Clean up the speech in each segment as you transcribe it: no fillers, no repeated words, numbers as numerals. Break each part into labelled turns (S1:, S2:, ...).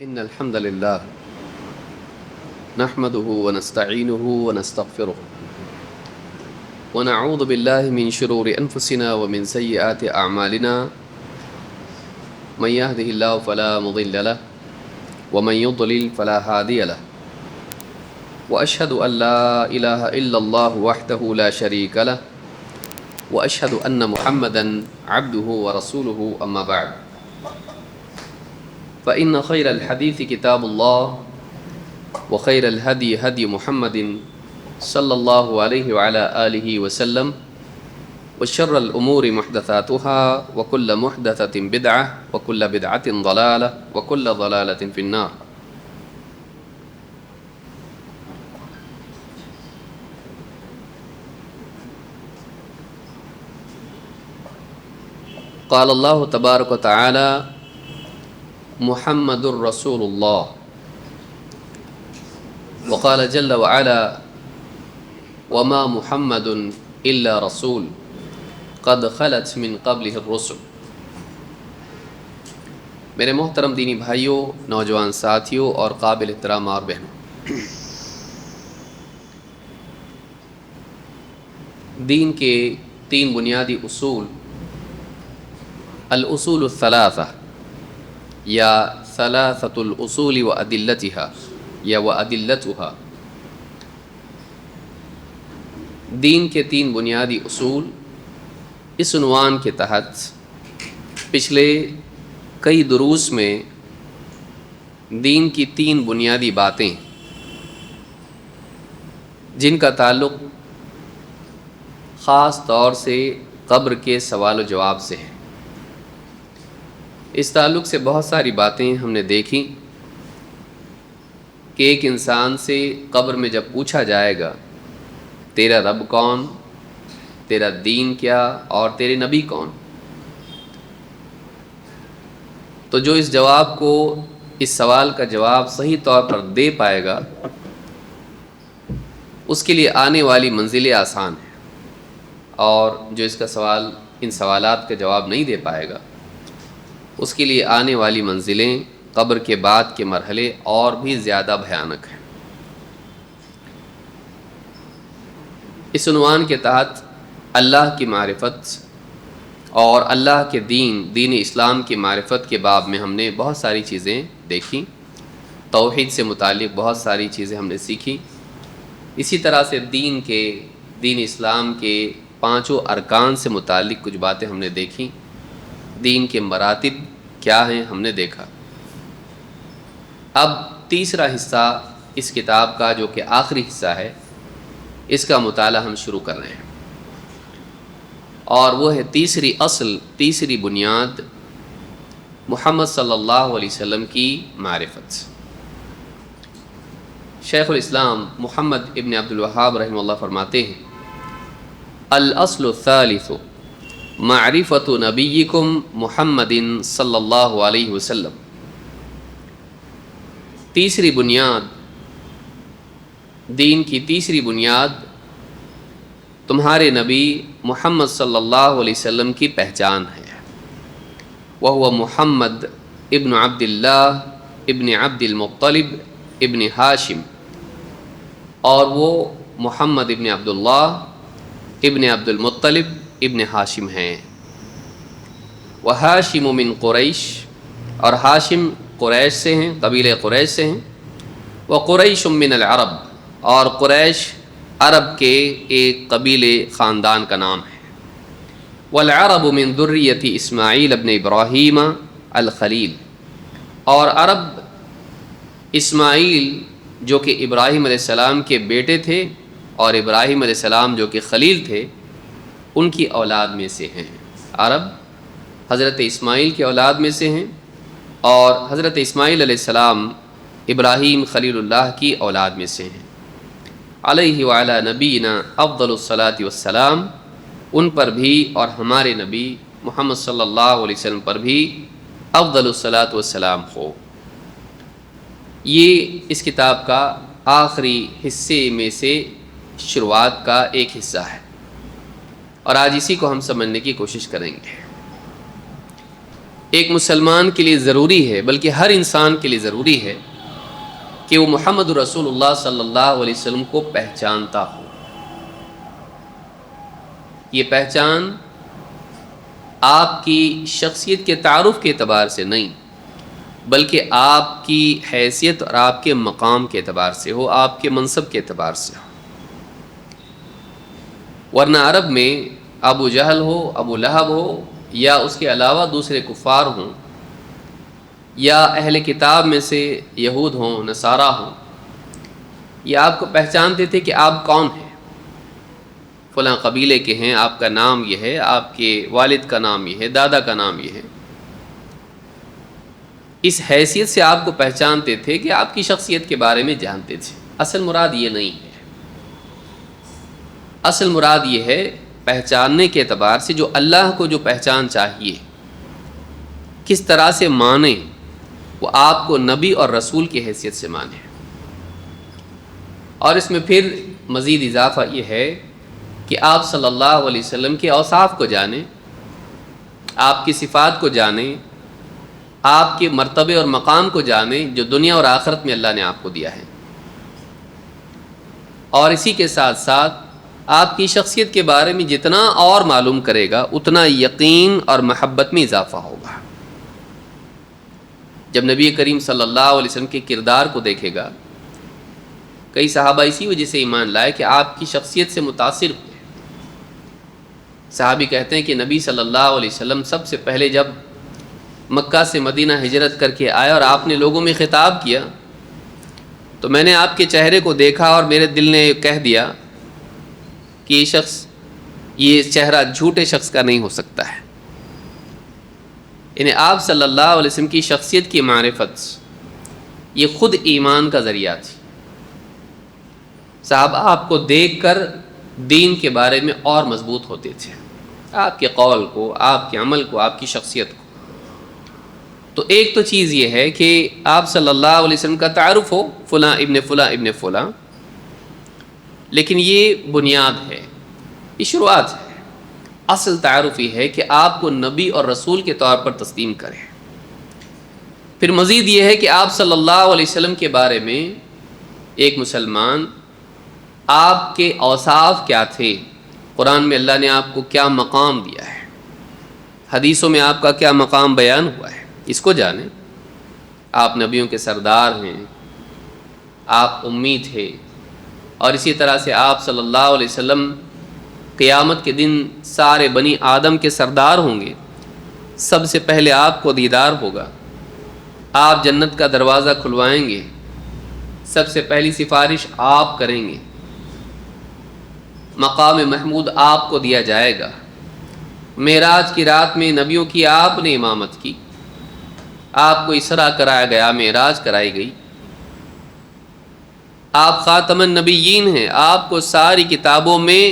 S1: إن الحمد لله نحمده ونستعينه ونستغفره ونعوذ بالله من شرور أنفسنا ومن سيئات أعمالنا من يهده الله فلا مضل له ومن يضلل فلا هادي له وأشهد أن لا إله إلا الله وحده لا شريك له وأشهد أن محمدا عبده ورسوله أما بعد فإن خير الحديث كتاب الله وخير الهدي هدي محمد صلى الله عليه وعلى آله وسلم وشر الأمور محدثاتها وكل محدثة بدعة وكل بدعة ضلالة وكل ضلالة في النار. قال الله تبارك وتعالى محمد رسول الله وقال جل وعلا وما محمد إلا رسول قد خلت من قبله الرسل. میرے محترم دینی بھائیوں، نوجوان ساتھیوں اور قابل احترام اور بہنوں، دین کے تین بنیادی اصول، الاصول الثلاثہ یا ثلاثۃ الاصول و ادلتها یا و ادلتها، دین کے تین بنیادی اصول، اس عنوان کے تحت پچھلے کئی دروس میں دین کی تین بنیادی باتیں جن کا تعلق خاص طور سے قبر کے سوال و جواب سے ہے، اس تعلق سے بہت ساری باتیں ہم نے دیکھی کہ ایک انسان سے قبر میں جب پوچھا جائے گا تیرا رب کون، تیرا دین کیا اور تیرے نبی کون، تو جو اس جواب کو، اس سوال کا جواب صحیح طور پر دے پائے گا اس کے لیے آنے والی منزلیں آسان ہیں، اور جو اس کا سوال، ان سوالات کا جواب نہیں دے پائے گا اس کے لیے آنے والی منزلیں، قبر کے بعد کے مرحلے اور بھی زیادہ بھیانک ہیں۔ اس عنوان کے تحت اللہ کی معرفت اور اللہ کے دین اسلام کی معرفت کے باب میں ہم نے بہت ساری چیزیں دیکھی، توحید سے متعلق بہت ساری چیزیں ہم نے سیکھی، اسی طرح سے دین اسلام کے پانچوں ارکان سے متعلق کچھ باتیں ہم نے دیکھی، دین کے مراتب کیا ہیں ہم نے دیکھا۔ اب تیسرا حصہ اس کتاب کا، جو کہ آخری حصہ ہے، اس کا مطالعہ ہم شروع کر رہے ہیں، اور وہ ہے تیسری اصل، تیسری بنیاد، محمد صلی اللہ علیہ وسلم کی معرفت۔ شیخ الاسلام محمد ابن عبد الوہاب رحمہ اللہ فرماتے ہیں الاصل الثالث معرفت نبیکم محمد صلی اللہ علیہ وسلم، تیسری بنیاد، دین کی تیسری بنیاد تمہارے نبی محمد صلی اللہ علیہ وسلم کی پہچان ہے، وہو محمد ابن عبد اللہ ابن عبد المطلب ابن ہاشم، اور وہ محمد ابن عبداللہ ابن عبد المطلب ابن ہاشم ہیں۔ وہاشم من قریش، اور ہاشم قریش سے ہیں، قبیلہ قریش سے ہیں۔ وقریش من العرب، اور قریش عرب کے ایک قبیلے خاندان کا نام ہے۔ والعرب من ذریۃ اسماعیل ابن ابراہیم الخلیل، اور عرب اسماعیل جو کہ ابراہیم علیہ السلام کے بیٹے تھے اور ابراہیم علیہ السلام جو کہ خلیل تھے، ان کی اولاد میں سے ہیں۔ عرب حضرت اسماعیل کی اولاد میں سے ہیں، اور حضرت اسماعیل علیہ السلام ابراہیم خلیل اللہ کی اولاد میں سے ہیں۔ علیہ وعلی نبینا افضل الصلاۃ والسلام، ان پر بھی اور ہمارے نبی محمد صلی اللہ علیہ وسلم پر بھی افضل الصلاۃ والسلام ہو۔ یہ اس کتاب کا آخری حصے میں سے شروعات کا ایک حصہ ہے، اور آج اسی کو ہم سمجھنے کی کوشش کریں گے۔ ایک مسلمان کے لیے ضروری ہے، بلکہ ہر انسان کے لیے ضروری ہے کہ وہ محمد رسول اللہ صلی اللہ علیہ وسلم کو پہچانتا ہو۔ یہ پہچان آپ کی شخصیت کے تعارف کے اعتبار سے نہیں، بلکہ آپ کی حیثیت اور آپ کے مقام کے اعتبار سے ہو، آپ کے منصب کے اعتبار سے ہو۔ ورنہ عرب میں ابو جہل ہو، ابو لہب ہو، یا اس کے علاوہ دوسرے کفار ہوں، یا اہل کتاب میں سے یہود ہوں، نصارہ ہوں، یہ آپ کو پہچانتے تھے کہ آپ کون ہیں، فلاں قبیلے کے ہیں، آپ کا نام یہ ہے، آپ کے والد کا نام یہ ہے، دادا کا نام یہ ہے۔ اس حیثیت سے آپ کو پہچانتے تھے کہ آپ کی شخصیت کے بارے میں جانتے تھے۔ اصل مراد یہ نہیں ہے، اصل مراد یہ ہے پہچاننے کے اعتبار سے جو اللہ کو جو پہچان چاہیے، کس طرح سے مانیں، وہ آپ کو نبی اور رسول کی حیثیت سے مانیں۔ اور اس میں پھر مزید اضافہ یہ ہے کہ آپ صلی اللہ علیہ وسلم کے اوصاف کو جانیں، آپ کی صفات کو جانیں، آپ کے مرتبے اور مقام کو جانیں جو دنیا اور آخرت میں اللہ نے آپ کو دیا ہے، اور اسی کے ساتھ ساتھ آپ کی شخصیت کے بارے میں جتنا اور معلوم کرے گا اتنا یقین اور محبت میں اضافہ ہوگا۔ جب نبی کریم صلی اللہ علیہ وسلم کے کردار کو دیکھے گا، کئی صحابہ اسی وجہ سے ایمان لائے کہ آپ کی شخصیت سے متاثر ہوئے۔ صحابی کہتے ہیں کہ نبی صلی اللہ علیہ وسلم سب سے پہلے جب مکہ سے مدینہ ہجرت کر کے آئے اور آپ نے لوگوں میں خطاب کیا تو میں نے آپ کے چہرے کو دیکھا اور میرے دل نے کہہ دیا کہ یہ شخص، یہ چہرہ جھوٹے شخص کا نہیں ہو سکتا ہے۔ یعنی آپ صلی اللہ علیہ وسلم کی شخصیت کی معرفت یہ خود ایمان کا ذریعہ تھی۔ صحابہ آپ کو دیکھ کر دین کے بارے میں اور مضبوط ہوتے تھے، آپ کے قول کو، آپ کے عمل کو، آپ کی شخصیت کو۔ تو ایک تو چیز یہ ہے کہ آپ صلی اللہ علیہ وسلم کا تعارف ہو، فلاں ابن فلاں ابن فلاں، لیکن یہ بنیاد ہے، یہ شروعات ہے۔ اصل تعارف یہ ہے کہ آپ کو نبی اور رسول کے طور پر تسلیم کریں۔ پھر مزید یہ ہے کہ آپ صلی اللہ علیہ وسلم کے بارے میں ایک مسلمان، آپ کے اوصاف کیا تھے، قرآن میں اللہ نے آپ کو کیا مقام دیا ہے، حدیثوں میں آپ کا کیا مقام بیان ہوا ہے، اس کو جانیں۔ آپ نبیوں کے سردار ہیں، آپ امی تھے، اور اسی طرح سے آپ صلی اللہ علیہ وسلم قیامت کے دن سارے بنی آدم کے سردار ہوں گے، سب سے پہلے آپ کو دیدار ہوگا، آپ جنت کا دروازہ کھلوائیں گے، سب سے پہلی سفارش آپ کریں گے، مقام محمود آپ کو دیا جائے گا۔ معراج کی رات میں نبیوں کی آپ نے امامت کی، آپ کو اسراء کرایا گیا، معراج کرائی گئی، آپ خاتم النبیین ہیں، آپ کو ساری کتابوں میں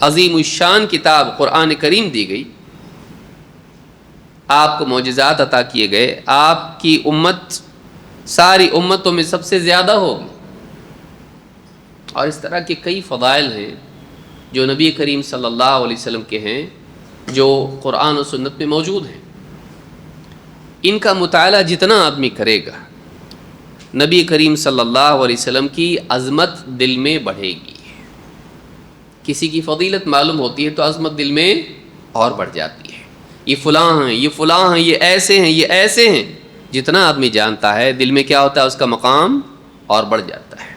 S1: عظیم الشان کتاب قرآن کریم دی گئی، آپ کو معجزات عطا کیے گئے، آپ کی امت ساری امتوں میں سب سے زیادہ ہوگی، اور اس طرح کے کئی فضائل ہیں جو نبی کریم صلی اللہ علیہ وسلم کے ہیں، جو قرآن و سنت میں موجود ہیں۔ ان کا مطالعہ جتنا آدمی کرے گا، نبی کریم صلی اللہ علیہ وسلم کی عظمت دل میں بڑھے گی۔ کسی کی فضیلت معلوم ہوتی ہے تو عظمت دل میں اور بڑھ جاتی ہے، یہ فلاں ہیں، یہ فلاں ہیں، یہ ایسے ہیں، یہ ایسے ہیں۔ جتنا آدمی جانتا ہے دل میں کیا ہوتا ہے، اس کا مقام اور بڑھ جاتا ہے۔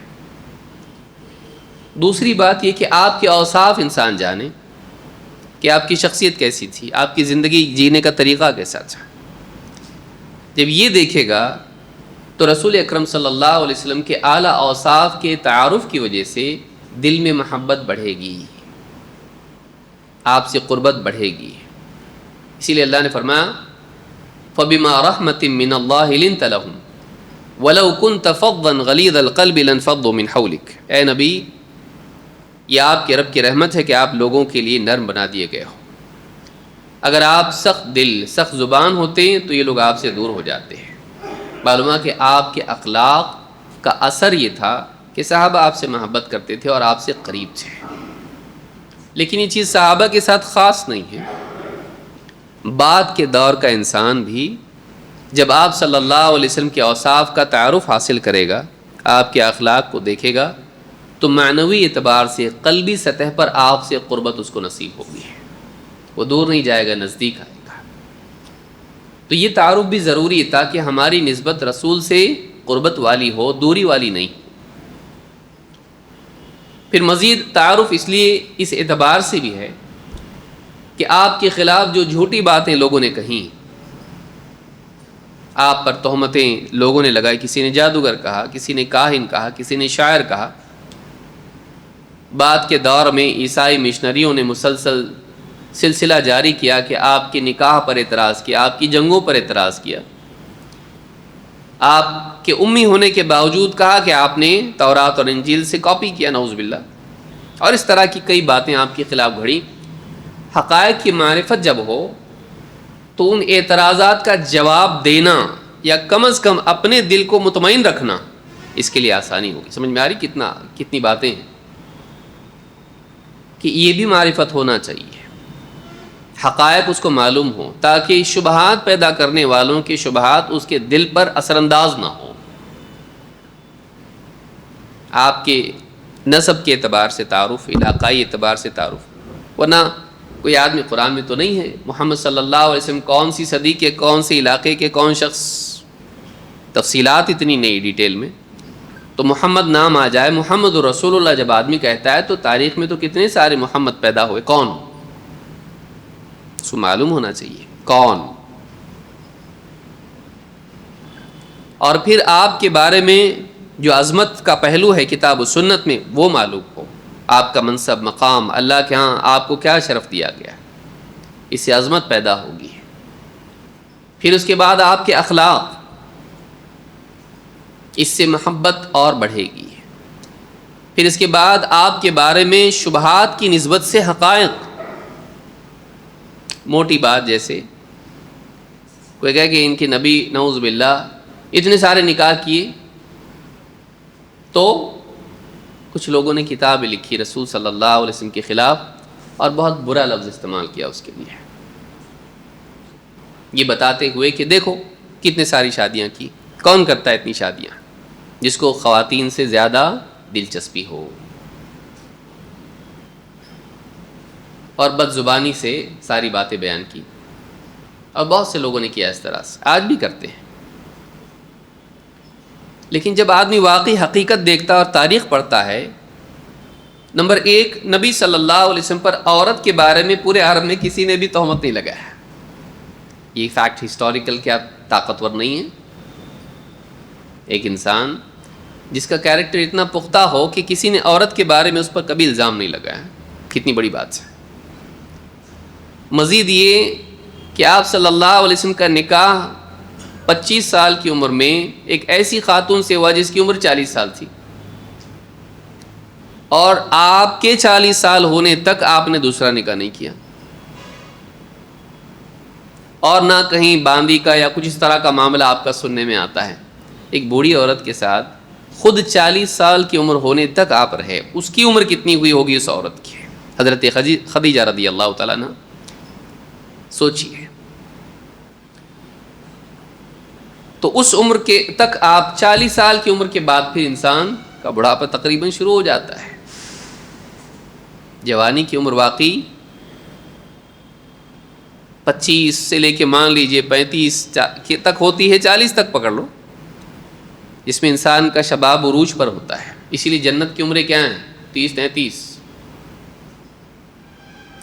S1: دوسری بات یہ کہ آپ کے اوصاف انسان جانے کہ آپ کی شخصیت کیسی تھی، آپ کی زندگی جینے کا طریقہ کیسا تھا۔ جب یہ دیکھے گا تو رسول اکرم صلی اللہ علیہ وسلم کے اعلیٰ اوصاف کے تعارف کی وجہ سے دل میں محبت بڑھے گی، آپ سے قربت بڑھے گی۔ اسی لیے اللہ نے فرمایا فَبِمَا رَحْمَةٍ مِّنَ اللَّهِ لِنْتَ لَهُمْ وَلَوْ كُنْتَ فَضًّا غَلِيظَ الْقَلْبِ لَانفَضُّوا مِنْ حَوْلِكَ۔ اے نبی، یہ آپ کے رب کی رحمت ہے کہ آپ لوگوں کے لیے نرم بنا دیے گئے ہو۔ اگر آپ سخت دل، سخت زبان ہوتے تو یہ لوگ آپ سے دور ہو جاتے ہیں۔ معلوم ہے کہ آپ کے اخلاق کا اثر یہ تھا کہ صحابہ آپ سے محبت کرتے تھے اور آپ سے قریب تھے۔ لیکن یہ چیز صحابہ کے ساتھ خاص نہیں ہے، بعد کے دور کا انسان بھی جب آپ صلی اللہ علیہ وسلم کے اوصاف کا تعارف حاصل کرے گا، آپ کے اخلاق کو دیکھے گا، تو معنوی اعتبار سے قلبی سطح پر آپ سے قربت اس کو نصیب ہوگی، وہ دور نہیں جائے گا، نزدیک آئے گا۔ تو یہ تعارف بھی ضروری ہے تاکہ ہماری نسبت رسول سے قربت والی ہو، دوری والی نہیں۔ پھر مزید تعارف اس لیے اس اعتبار سے بھی ہے کہ آپ کے خلاف جو جھوٹی باتیں لوگوں نے کہیں، آپ پر تہمتیں لوگوں نے لگائی، کسی نے جادوگر کہا، کسی نے کاہن کہا، کسی نے شاعر کہا، بعد کے دور میں عیسائی مشنریوں نے مسلسل سلسلہ جاری کیا کہ آپ کے نکاح پر اعتراض کیا، آپ کی جنگوں پر اعتراض کیا، آپ کے امی ہونے کے باوجود کہا کہ آپ نے تورات اور انجیل سے کاپی کیا، نعوذ باللہ، اور اس طرح کی کئی باتیں آپ کے خلاف گھڑی۔ حقائق کی معرفت جب ہو تو ان اعتراضات کا جواب دینا یا کم از کم اپنے دل کو مطمئن رکھنا، اس کے لیے آسانی ہوگی۔ سمجھ میں آ رہی کتنی باتیں ہیں کہ یہ بھی معرفت ہونا چاہیے، حقائق اس کو معلوم ہو تاکہ شبہات پیدا کرنے والوں کے شبہات اس کے دل پر اثر انداز نہ ہو۔ آپ کے نسب کے اعتبار سے تعارف، علاقائی اعتبار سے تعارف، ورنہ کوئی آدمی قرآن میں تو نہیں ہے محمد صلی اللہ علیہ وسلم کون سی صدی کے، کون سے علاقے کے، کون شخص، تفصیلات اتنی نہیں ڈیٹیل میں، تو محمد نام آ جائے، محمد رسول اللہ جب آدمی کہتا ہے تو تاریخ میں تو کتنے سارے محمد پیدا ہوئے، کون؟ اس کو معلوم ہونا چاہیے کون۔ اور پھر آپ کے بارے میں جو عظمت کا پہلو ہے کتاب و سنت میں وہ معلوم ہو، آپ کا منصب، مقام، اللہ کے ہاں آپ کو کیا شرف دیا گیا، اس سے عظمت پیدا ہوگی۔ پھر اس کے بعد آپ کے اخلاق، اس سے محبت اور بڑھے گی۔ پھر اس کے بعد آپ کے بارے میں شبہات کی نسبت سے حقائق، موٹی بات جیسے کوئی کہے کہ ان کے نبی نعوذ باللہ اتنے سارے نکاح کیے، تو کچھ لوگوں نے کتابیں لکھی رسول صلی اللہ علیہ وسلم کے خلاف اور بہت برا لفظ استعمال کیا اس کے لیے، یہ بتاتے ہوئے کہ دیکھو کتنے ساری شادیاں کی، کون کرتا ہے اتنی شادیاں جس کو خواتین سے زیادہ دلچسپی ہو، اور بد زبانی سے ساری باتیں بیان کی، اور بہت سے لوگوں نے کیا اس طرح سے، آج بھی کرتے ہیں۔ لیکن جب آدمی واقعی حقیقت دیکھتا اور تاریخ پڑھتا ہے، نمبر ایک، نبی صلی اللہ علیہ وسلم پر عورت کے بارے میں پورے عرب میں کسی نے بھی تہمت نہیں لگایا، یہ فیکٹ ہسٹوریکل کیا طاقتور نہیں ہے؟ ایک انسان جس کا کیریکٹر اتنا پختہ ہو کہ کسی نے عورت کے بارے میں اس پر کبھی الزام نہیں لگایا، کتنی بڑی بات ہے۔ مزید یہ کہ آپ صلی اللہ علیہ وسلم کا نکاح 25 سال کی عمر میں ایک ایسی خاتون سے ہوا جس کی عمر 40 سال تھی، اور آپ کے 40 سال ہونے تک آپ نے دوسرا نکاح نہیں کیا، اور نہ کہیں باندی کا یا کچھ اس طرح کا معاملہ آپ کا سننے میں آتا ہے۔ ایک بوڑھی عورت کے ساتھ خود 40 سال کی عمر ہونے تک آپ رہے، اس کی عمر کتنی ہوئی ہوگی اس عورت کی؟ حضرت خدیجہ رضی اللہ تعالیٰ عنہ، سوچیے۔ تو اس عمر کے تک آپ 40 سال کی عمر کے بعد پھر انسان کا بڑھاپا تقریباً شروع ہو جاتا ہے، جوانی کی عمر واقعی 25 سے لے کے مان لیجئے 35 تک ہوتی ہے، 40 تک پکڑ لو، جس میں انسان کا شباب عروج پر ہوتا ہے۔ اسی لیے جنت کی عمریں کیا ہیں؟ 30 33،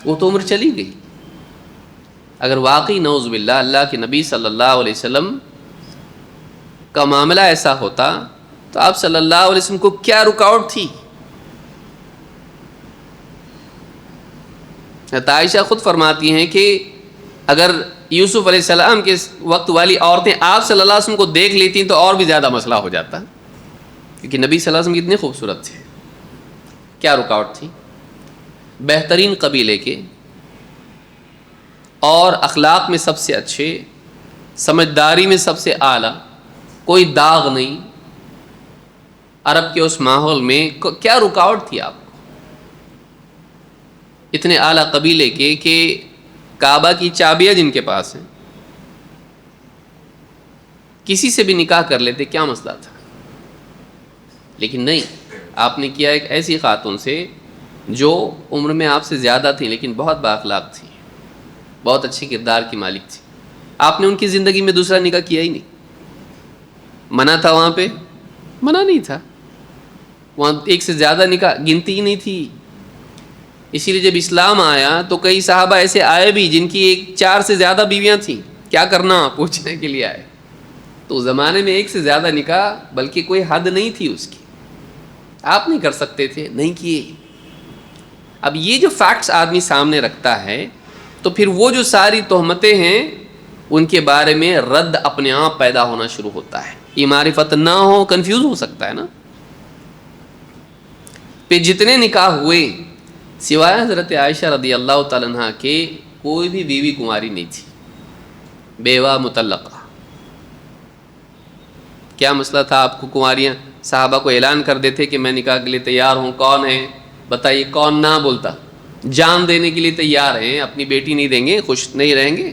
S1: وہ تو عمر چلی گئی۔ اگر واقعی نعوذ باللہ اللہ کے نبی صلی اللہ علیہ وسلم کا معاملہ ایسا ہوتا تو آپ صلی اللہ علیہ وسلم کو کیا رکاوٹ تھی؟ عائشہ خود فرماتی ہیں کہ اگر یوسف علیہ السلام کے وقت والی عورتیں آپ صلی اللہ علیہ وسلم کو دیکھ لیتی تو اور بھی زیادہ مسئلہ ہو جاتا، کیونکہ نبی صلی اللہ علیہ وسلم کتنے خوبصورت تھے۔ کیا رکاوٹ تھی؟ بہترین قبیلے کے، اور اخلاق میں سب سے اچھے، سمجھداری میں سب سے اعلیٰ، کوئی داغ نہیں، عرب کے اس ماحول میں کیا رکاوٹ تھی آپ کو؟ اتنے اعلیٰ قبیلے کے کہ کعبہ کی چابیاں جن کے پاس ہیں، کسی سے بھی نکاح کر لیتے، کیا مسئلہ تھا؟ لیکن نہیں، آپ نے کیا ایک ایسی خاتون سے جو عمر میں آپ سے زیادہ تھیں لیکن بہت بااخلاق تھیں، بہت اچھے کردار کی مالک تھی. آپ نے ان کی زندگی میں دوسرا نکاح کیا ہی نہیں. منع تھا وہاں پہ؟ منع نہیں تھا، وہاں ایک سے زیادہ نکاح گنتی ہی نہیں تھی. اسی لیے جب اسلام آیا تو کئی صحابہ ایسے آئے بھی جن کی 4 سے زیادہ بیویاں تھیں. کیا کرنا پوچھنے کے لیے آئے. تو زمانے میں 1 سے زیادہ نکاح، بلکہ کوئی حد نہیں تھی اس کی. آپ نہیں کر سکتے تھے، نہیں کیے. اب یہ جو فیکٹس آدمی سامنے رکھتا ہے تو پھر وہ جو ساری تہمتیں ہیں ان کے بارے میں رد اپنے آپ پیدا ہونا شروع ہوتا ہے. یہ معرفت نہ ہو کنفیوز ہو سکتا ہے نا. پھر جتنے نکاح ہوئے سوائے حضرت عائشہ رضی اللہ تعالیٰ عنہ کے کوئی بھی بیوی کنواری نہیں تھی، بیوہ مطلقہ. کیا مسئلہ تھا؟ آپ کو کنواریاں صحابہ کو اعلان کر دیتے کہ میں نکاح کے لیے تیار ہوں، کون ہے بتائیے؟ کون نہ بولتا؟ جان دینے کے لیے تیار ہیں، اپنی بیٹی نہیں دیں گے، خوش نہیں رہیں گے؟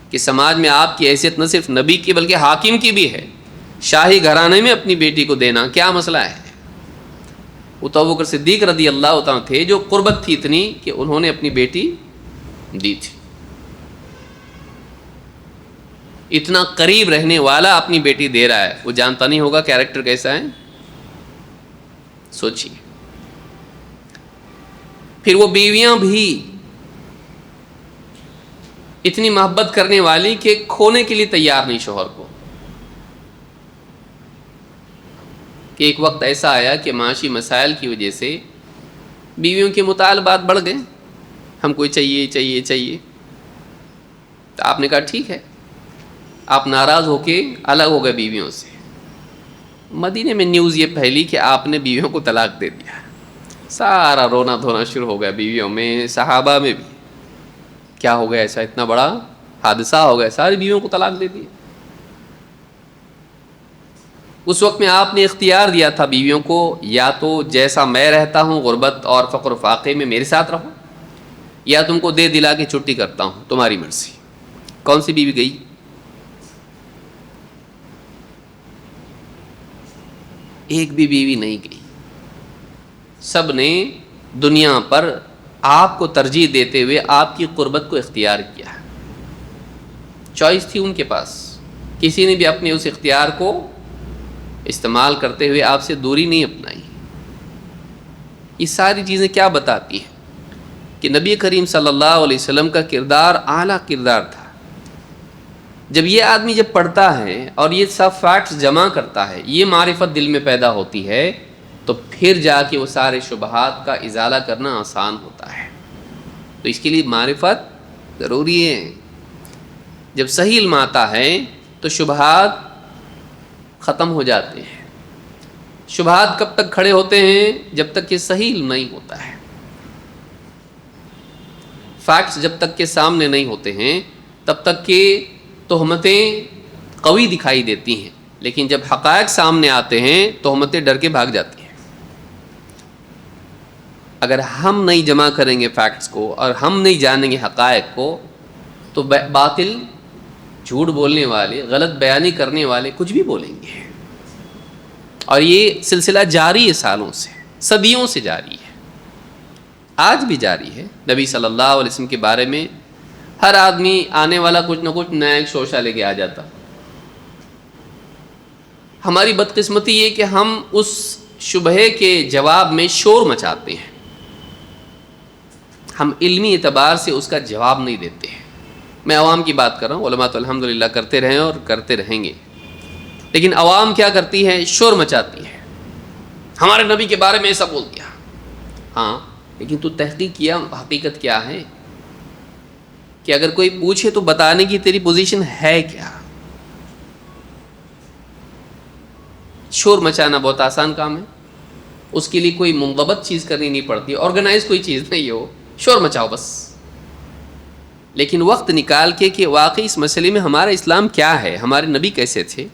S1: کہ سماج میں آپ کی حیثیت نہ صرف نبی کی بلکہ حاکم کی بھی ہے. شاہی گھرانے میں اپنی بیٹی کو دینا کیا مسئلہ ہے؟ ابو بکر صدیق رضی اللہ تعالیٰ تھے جو قربت تھی اتنی کہ انہوں نے اپنی بیٹی دی تھی. اتنا قریب رہنے والا اپنی بیٹی دے رہا ہے، وہ جانتا نہیں ہوگا کیریکٹر کیسا ہے؟ سوچیے. پھر وہ بیویاں بھی اتنی محبت کرنے والی کہ کھونے کے لیے تیار نہیں شوہر کو. کہ ایک وقت ایسا آیا کہ معاشی مسائل کی وجہ سے بیویوں کے مطالبات بڑھ گئے، ہم کو چاہیے چاہیے چاہیے. تو آپ نے کہا ٹھیک ہے. آپ ناراض ہو کے الگ ہو گئے بیویوں سے. مدینے میں نیوز یہ پھیلی کہ آپ نے بیویوں کو طلاق دے دیا. سارا رونا دھونا شروع ہو گیا بیویوں میں، صحابہ میں بھی. کیا ہو گیا ایسا؟ اتنا بڑا حادثہ ہو گیا، ساری بیویوں کو طلاق دے دی. اس وقت میں آپ نے اختیار دیا تھا بیویوں کو، یا تو جیسا میں رہتا ہوں غربت اور فقر و فاقے میں میرے ساتھ رہو، یا تم کو دے دلا کے چھٹی کرتا ہوں، تمہاری مرضی. کون سی بیوی گئی؟ ایک بھی بیوی نہیں گئی. سب نے دنیا پر آپ کو ترجیح دیتے ہوئے آپ کی قربت کو اختیار کیا. چوائس تھی ان کے پاس، کسی نے بھی اپنے اس اختیار کو استعمال کرتے ہوئے آپ سے دوری نہیں اپنائی. یہ ساری چیزیں کیا بتاتی ہیں؟ کہ نبی کریم صلی اللہ علیہ وسلم کا کردار اعلیٰ کردار تھا. جب یہ آدمی جب پڑھتا ہے اور یہ سب فیکٹس جمع کرتا ہے، یہ معرفت دل میں پیدا ہوتی ہے، تو پھر جا کے وہ سارے شبہات کا ازالہ کرنا آسان ہوتا ہے. تو اس کے لیے معرفت ضروری ہے. جب صحیح علم آتا ہے تو شبہات ختم ہو جاتے ہیں. شبہات کب تک کھڑے ہوتے ہیں؟ جب تک کہ صحیح علم نہیں ہوتا ہے. فیکٹس جب تک کہ سامنے نہیں ہوتے ہیں تب تک کہ تہمتیں قوی دکھائی دیتی ہیں، لیکن جب حقائق سامنے آتے ہیں تہمتیں ڈر کے بھاگ جاتی ہیں. اگر ہم نہیں جمع کریں گے فیکٹس کو اور ہم نہیں جانیں گے حقائق کو تو باطل، جھوٹ بولنے والے، غلط بیانی کرنے والے کچھ بھی بولیں گے. اور یہ سلسلہ جاری ہے، سالوں سے، صدیوں سے جاری ہے، آج بھی جاری ہے. نبی صلی اللہ علیہ وسلم کے بارے میں ہر آدمی آنے والا کچھ نہ کچھ نیا ایک شوشہ لے کے آ جاتا. ہماری بدقسمتی یہ کہ ہم اس شبہے کے جواب میں شور مچاتے ہیں، ہم علمی اعتبار سے اس کا جواب نہیں دیتے ہیں. میں عوام کی بات کر رہا ہوں، علماء تو الحمدللہ کرتے رہے اور کرتے رہیں گے، لیکن عوام کیا کرتی ہے؟ شور مچاتی ہے. ہمارے نبی کے بارے میں ایسا بول دیا. ہاں، لیکن تو تحقیق کیا حقیقت کیا ہے؟ کہ اگر کوئی پوچھے تو بتانے کی تیری پوزیشن ہے کیا؟ شور مچانا بہت آسان کام ہے، اس کے لیے کوئی منضبط چیز کرنی نہیں پڑتی، آرگنائز کوئی چیز نہیں ہو، شور مچاؤ بس. لیکن وقت نکال کے کہ واقعی اس مسئلے میں ہمارا اسلام کیا ہے، ہمارے نبی کیسے تھے،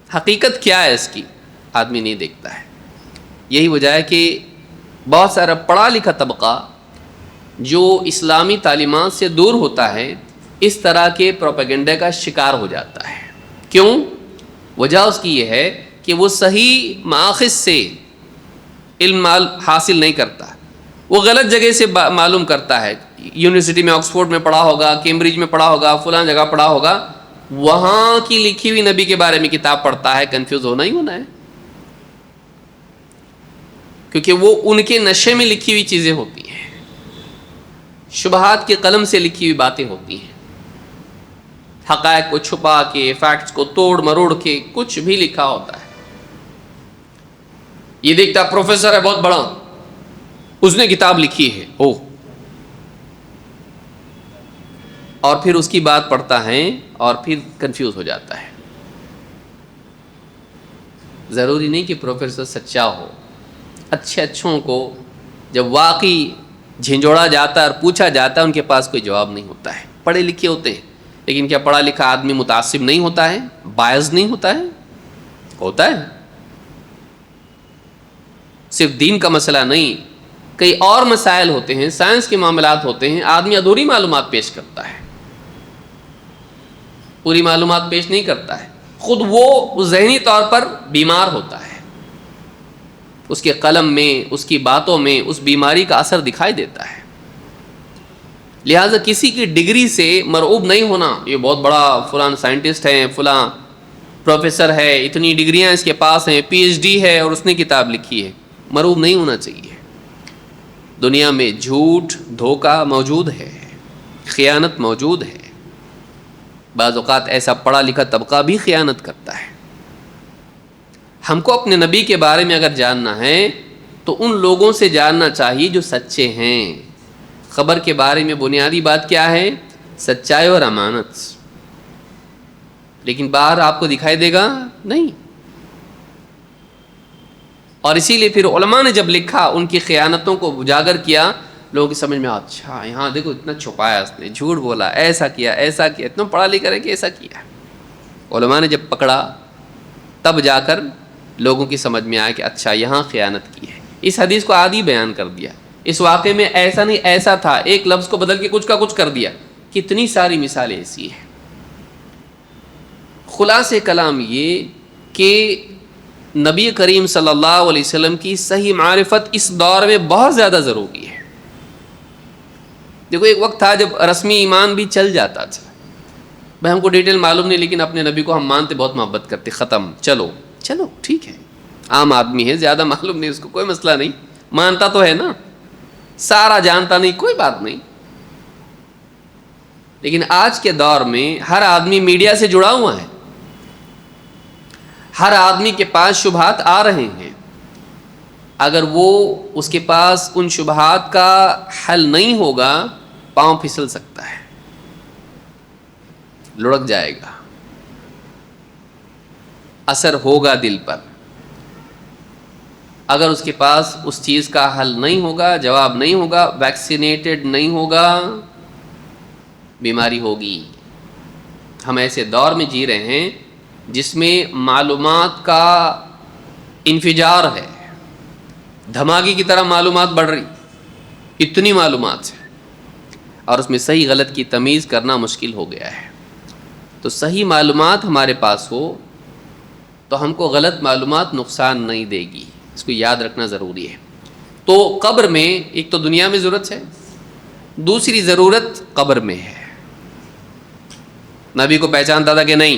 S1: حقیقت کیا ہے، اس کی آدمی نہیں دیکھتا ہے. یہی وجہ ہے کہ بہت سارا پڑھا لکھا طبقہ جو اسلامی تعلیمات سے دور ہوتا ہے اس طرح کے پروپیگنڈے کا شکار ہو جاتا ہے. کیوں؟ وجہ اس کی یہ ہے کہ وہ صحیح مآخذ سے علم حاصل نہیں کرتا، وہ غلط جگہ سے معلوم کرتا ہے. یونیورسٹی میں آکسفورڈ میں پڑھا ہوگا، کیمبرج میں پڑھا ہوگا، فلاں جگہ پڑھا ہوگا، وہاں کی لکھی ہوئی نبی کے بارے میں کتاب پڑھتا ہے، کنفیوز ہونا ہی ہونا ہے، کیونکہ وہ ان کے نشے میں لکھی ہوئی چیزیں ہوتی ہیں، شبہات کے قلم سے لکھی ہوئی باتیں ہوتی ہیں، حقائق کو چھپا کے، فیکٹس کو توڑ مروڑ کے کچھ بھی لکھا ہوتا ہے. یہ دیکھتا پروفیسر ہے بہت بڑا، اس نے کتاب لکھی ہے اور پھر اس کی بات پڑھتا ہے اور پھر کنفیوز ہو جاتا ہے. ضروری نہیں کہ پروفیسر سچا ہو. اچھوں کو جب واقعی جھنجھوڑا جاتا ہے اور پوچھا جاتا ہے ان کے پاس کوئی جواب نہیں ہوتا ہے. پڑھے لکھے ہوتے ہیں، لیکن کیا پڑھا لکھا آدمی متعصب نہیں ہوتا ہے؟ بائز نہیں ہوتا ہے؟ ہوتا ہے. صرف دین کا مسئلہ نہیں، کئی اور مسائل ہوتے ہیں، سائنس کے معاملات ہوتے ہیں، آدمی ادھوری معلومات پیش کرتا ہے، پوری معلومات پیش نہیں کرتا ہے. خود وہ ذہنی طور پر بیمار ہوتا ہے، اس کے قلم میں، اس کی باتوں میں اس بیماری کا اثر دکھائی دیتا ہے. لہٰذا کسی کی ڈگری سے مرعوب نہیں ہونا، یہ بہت بڑا فلاں سائنٹسٹ ہے، فلاں پروفیسر ہے، اتنی ڈگریاں اس کے پاس ہیں، پی ایچ ڈی ہے اور اس نے کتاب لکھی ہے، مرعوب نہیں ہونا چاہیے. دنیا میں جھوٹ، دھوکہ موجود ہے، خیانت موجود ہے. بعض اوقات ایسا پڑھا لکھا طبقہ بھی خیانت کرتا ہے. ہم کو اپنے نبی کے بارے میں اگر جاننا ہے تو ان لوگوں سے جاننا چاہیے جو سچے ہیں. خبر کے بارے میں بنیادی بات کیا ہے؟ سچائی اور امانت. لیکن باہر آپ کو دکھائی دے گا نہیں. اور اسی لیے پھر علماء نے جب لکھا، ان کی خیانتوں کو اجاگر کیا، لوگوں کی سمجھ میں اچھا یہاں دیکھو اتنا چھپایا اس نے، جھوٹ بولا، ایسا کیا، اتنا پڑھا لکھا رہے کہ ایسا کیا. علماء نے جب پکڑا تب جا کر لوگوں کی سمجھ میں آیا کہ اچھا یہاں خیانت کی ہے. اس حدیث کو عادی بیان کر دیا، اس واقعے میں ایسا نہیں ایسا تھا، ایک لفظ کو بدل کے کچھ کا کچھ کر دیا. کتنی ساری مثالیں ایسی ہیں. خلاصہ کلام یہ کہ نبی کریم صلی اللہ علیہ وسلم کی صحیح معرفت اس دور میں بہت زیادہ ضروری ہے. دیکھو ایک وقت تھا جب رسمی ایمان بھی چل جاتا تھا، بھائی ہم کو ڈیٹیل معلوم نہیں لیکن اپنے نبی کو ہم مانتے، بہت محبت کرتے، ختم، چلو ٹھیک ہے. عام آدمی ہے، زیادہ معلوم نہیں، اس کو کوئی مسئلہ نہیں، مانتا تو ہے نا، سارا جانتا نہیں، کوئی بات نہیں. لیکن آج کے دور میں ہر آدمی میڈیا سے جڑا ہوا ہے، ہر آدمی کے پاس شبہات آ رہے ہیں. اگر وہ اس کے پاس ان شبہات کا حل نہیں ہوگا، پاؤں پھسل سکتا ہے، لڑک جائے گا، اثر ہوگا دل پر. اگر اس کے پاس اس چیز کا حل نہیں ہوگا، جواب نہیں ہوگا، ویکسینیٹڈ نہیں ہوگا، بیماری ہوگی. ہم ایسے دور میں جی رہے ہیں جس میں معلومات کا انفجار ہے، دھماکے کی طرح معلومات بڑھ رہی، اتنی معلومات ہے، اور اس میں صحیح غلط کی تمیز کرنا مشکل ہو گیا ہے. تو صحیح معلومات ہمارے پاس ہو تو ہم کو غلط معلومات نقصان نہیں دے گی، اس کو یاد رکھنا ضروری ہے. تو قبر میں ایک تو دنیا میں ضرورت ہے، دوسری ضرورت قبر میں ہے. نبی کو پہچانتا تھا کہ نہیں؟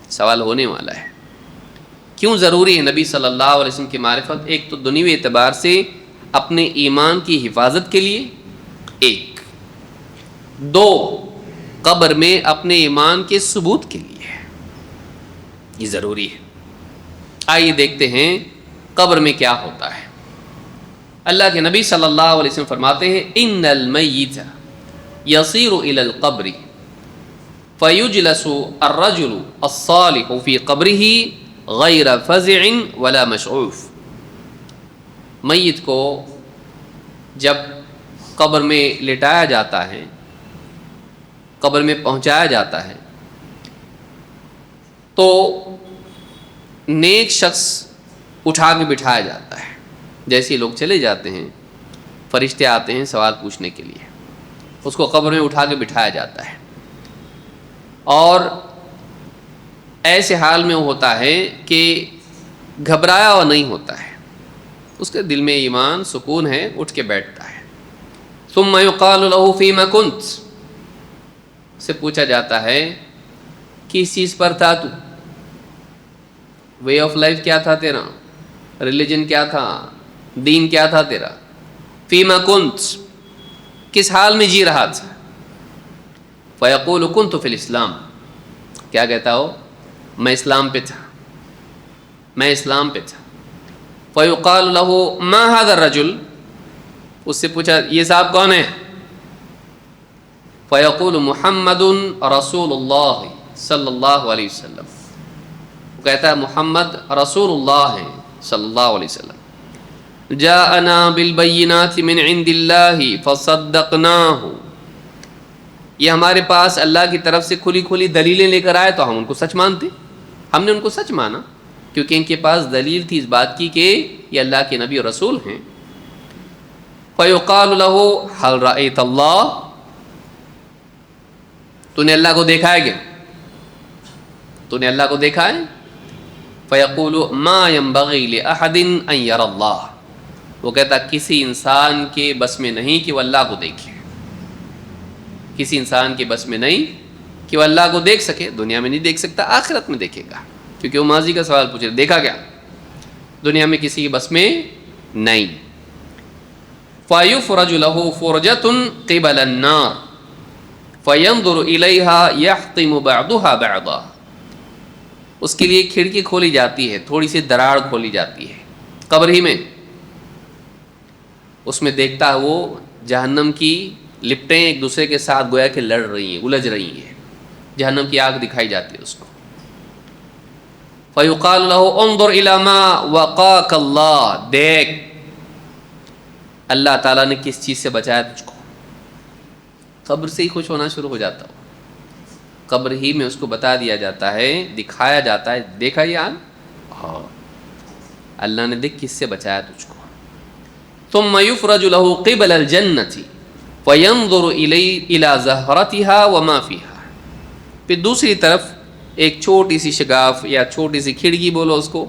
S1: سوال ہونے والا ہے. کیوں ضروری ہے نبی صلی اللہ علیہ وسلم کی معرفت؟ ایک تو دنیوی اعتبار سے اپنے ایمان کی حفاظت کے لیے، ایک، دو، قبر میں اپنے ایمان کے ثبوت کے لیے، یہ ضروری ہے. آئیے دیکھتے ہیں قبر میں کیا ہوتا ہے. اللہ کے نبی صلی اللہ علیہ وسلم فرماتے ہیں ان المیت یصیر الی القبر فیجلس الرجل الصالح فی قبرہ غیر فزع ولا مشعوف. میت کو جب قبر میں لٹایا جاتا ہے، قبر میں پہنچایا جاتا ہے، تو نیک شخص اٹھا کے بٹھایا جاتا ہے. جیسے لوگ چلے جاتے ہیں فرشتے آتے ہیں سوال پوچھنے کے لیے، اس کو قبر میں اٹھا کے بٹھایا جاتا ہے، اور ایسے حال میں وہ ہوتا ہے کہ گھبرایا ہوا نہیں ہوتا ہے، اس کے دل میں ایمان سکون ہے، اٹھ کے بیٹھتا ہے۔ ثم يقال له فيما كنت، سے پوچھا جاتا ہے کس چیز پر تھا تو، وے آف لائف کیا تھا تیرا، ریلیجن کیا تھا، دین کیا تھا تیرا، فیما کنت، کس حال میں جی رہا تھا، فیقول کنت فی الاسلام، کیا کہتا ہو، میں اسلام پہ تھا، میں اسلام پہ تھا۔ فیقال له ما هذا الرجل، اس سے پوچھا یہ صاحب کون ہے، فیقول محمد رسول اللہ صلی اللہ علیہ وسلم، وہ کہتا ہے محمد رسول اللہ ہیں صلی اللہ علیہ وسلم، جاءنا بالبینات من عند اللہ فصدقناہ، یہ ہمارے پاس اللہ کی طرف سے کھلی کھلی دلیلیں لے کر آئے تو ہم ان کو سچ مانتے، ہم نے ان کو سچ مانا کیونکہ ان کے پاس دلیل تھی اس بات کی کہ یہ اللہ کے نبی اور رسول ہیں۔ فیقال له هل رأیت اللہ، تو نے اللہ کو دیکھا ہے کیا، تو نے اللہ کو دیکھا ہے، فیقول ما ينبغی لأحد ان یری اللہ، وہ کہتا کسی انسان کے بس میں نہیں کہ وہ اللہ کو دیکھے، کسی انسان کے بس میں نہیں کہ وہ اللہ کو دیکھ سکے، دنیا میں نہیں دیکھ سکتا، آخرت میں دیکھے گا، کیونکہ وہ ماضی کا سوال پوچھ رہے دیکھا کیا، دنیا میں کسی کے بس میں نہیں۔ فَيُفْرَجُ لَهُ فُرْجَةٌ قِبَلَ النَّارِ فَيَنْظُرُ إِلَيْهَا يَحْطِمُ بَعْضُهَا بَعْضًا، اس کے لیے کھڑکی کھولی جاتی ہے، تھوڑی سی دراڑ کھولی جاتی ہے قبر ہی میں، اس میں دیکھتا ہے وہ جہنم کی لپٹیں ایک دوسرے کے ساتھ گویا کہ لڑ رہی ہیں، الجھ رہی ہیں، جہنم کی آگ دکھائی جاتی ہے اس کو۔ فَيُقَالُ لَهُ انظُرْ إِلَى مَا وَقَاكَ اللَّهُ، دیکھ اللہ تعالیٰ نے کس چیز سے بچایا تجھ کو، قبر سے ہی خوش ہونا شروع ہو جاتا ہو، قبر ہی میں اس کو بتا دیا جاتا ہے، دکھایا جاتا ہے، دیکھا یہ آن، ہاں اللہ نے دیکھ کس سے بچایا تجھ کو۔ ثم يفرج له قبل الجنة فينظر إلى زهرتها وما فيها، پھر دوسری طرف ایک چھوٹی سی شگاف یا چھوٹی سی کھڑکی بولو اس کو،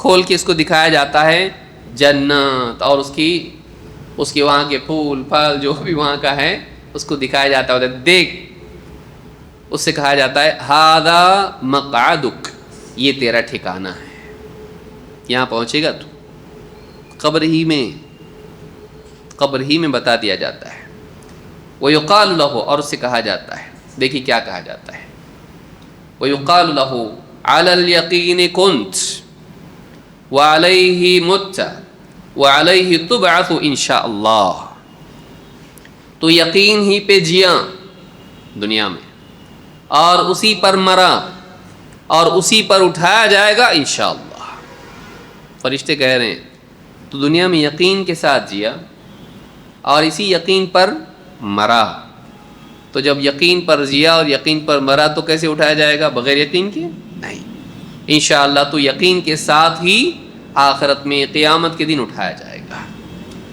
S1: کھول کے اس کو دکھایا جاتا ہے جنت اور اس کی وہاں کے پھول پھل جو بھی وہاں کا ہے اس کو دکھایا جاتا ہے، دیکھ، اس سے کہا جاتا ہے ھذا مقعدک، یہ تیرا ٹھکانہ ہے، یہاں پہنچے گا تو، قبر ہی میں بتا دیا جاتا ہے۔ وَيُقَالُ لَهُ، اور اس سے کہا جاتا ہے، دیکھیے کیا کہا جاتا ہے، وَيُقَالُ لَهُ عَلَى الْيَقِينِ كُنْتَ وَعَلَيْهِ مُتَّ وَعَلَيْهِ تُبْعَثُ إِنْ شَاءَ اللَّهُ، تو یقین ہی پہ جیا دنیا میں، اور اسی پر مرا، اور اسی پر اٹھایا جائے گا انشاءاللہ۔ فرشتے کہہ رہے ہیں تو دنیا میں یقین کے ساتھ جیا اور اسی یقین پر مرا، تو جب یقین پر جیا اور یقین پر مرا تو کیسے اٹھایا جائے گا، بغیر یقین کے نہیں، انشاءاللہ تو یقین کے ساتھ ہی آخرت میں قیامت کے دن اٹھایا جائے گا۔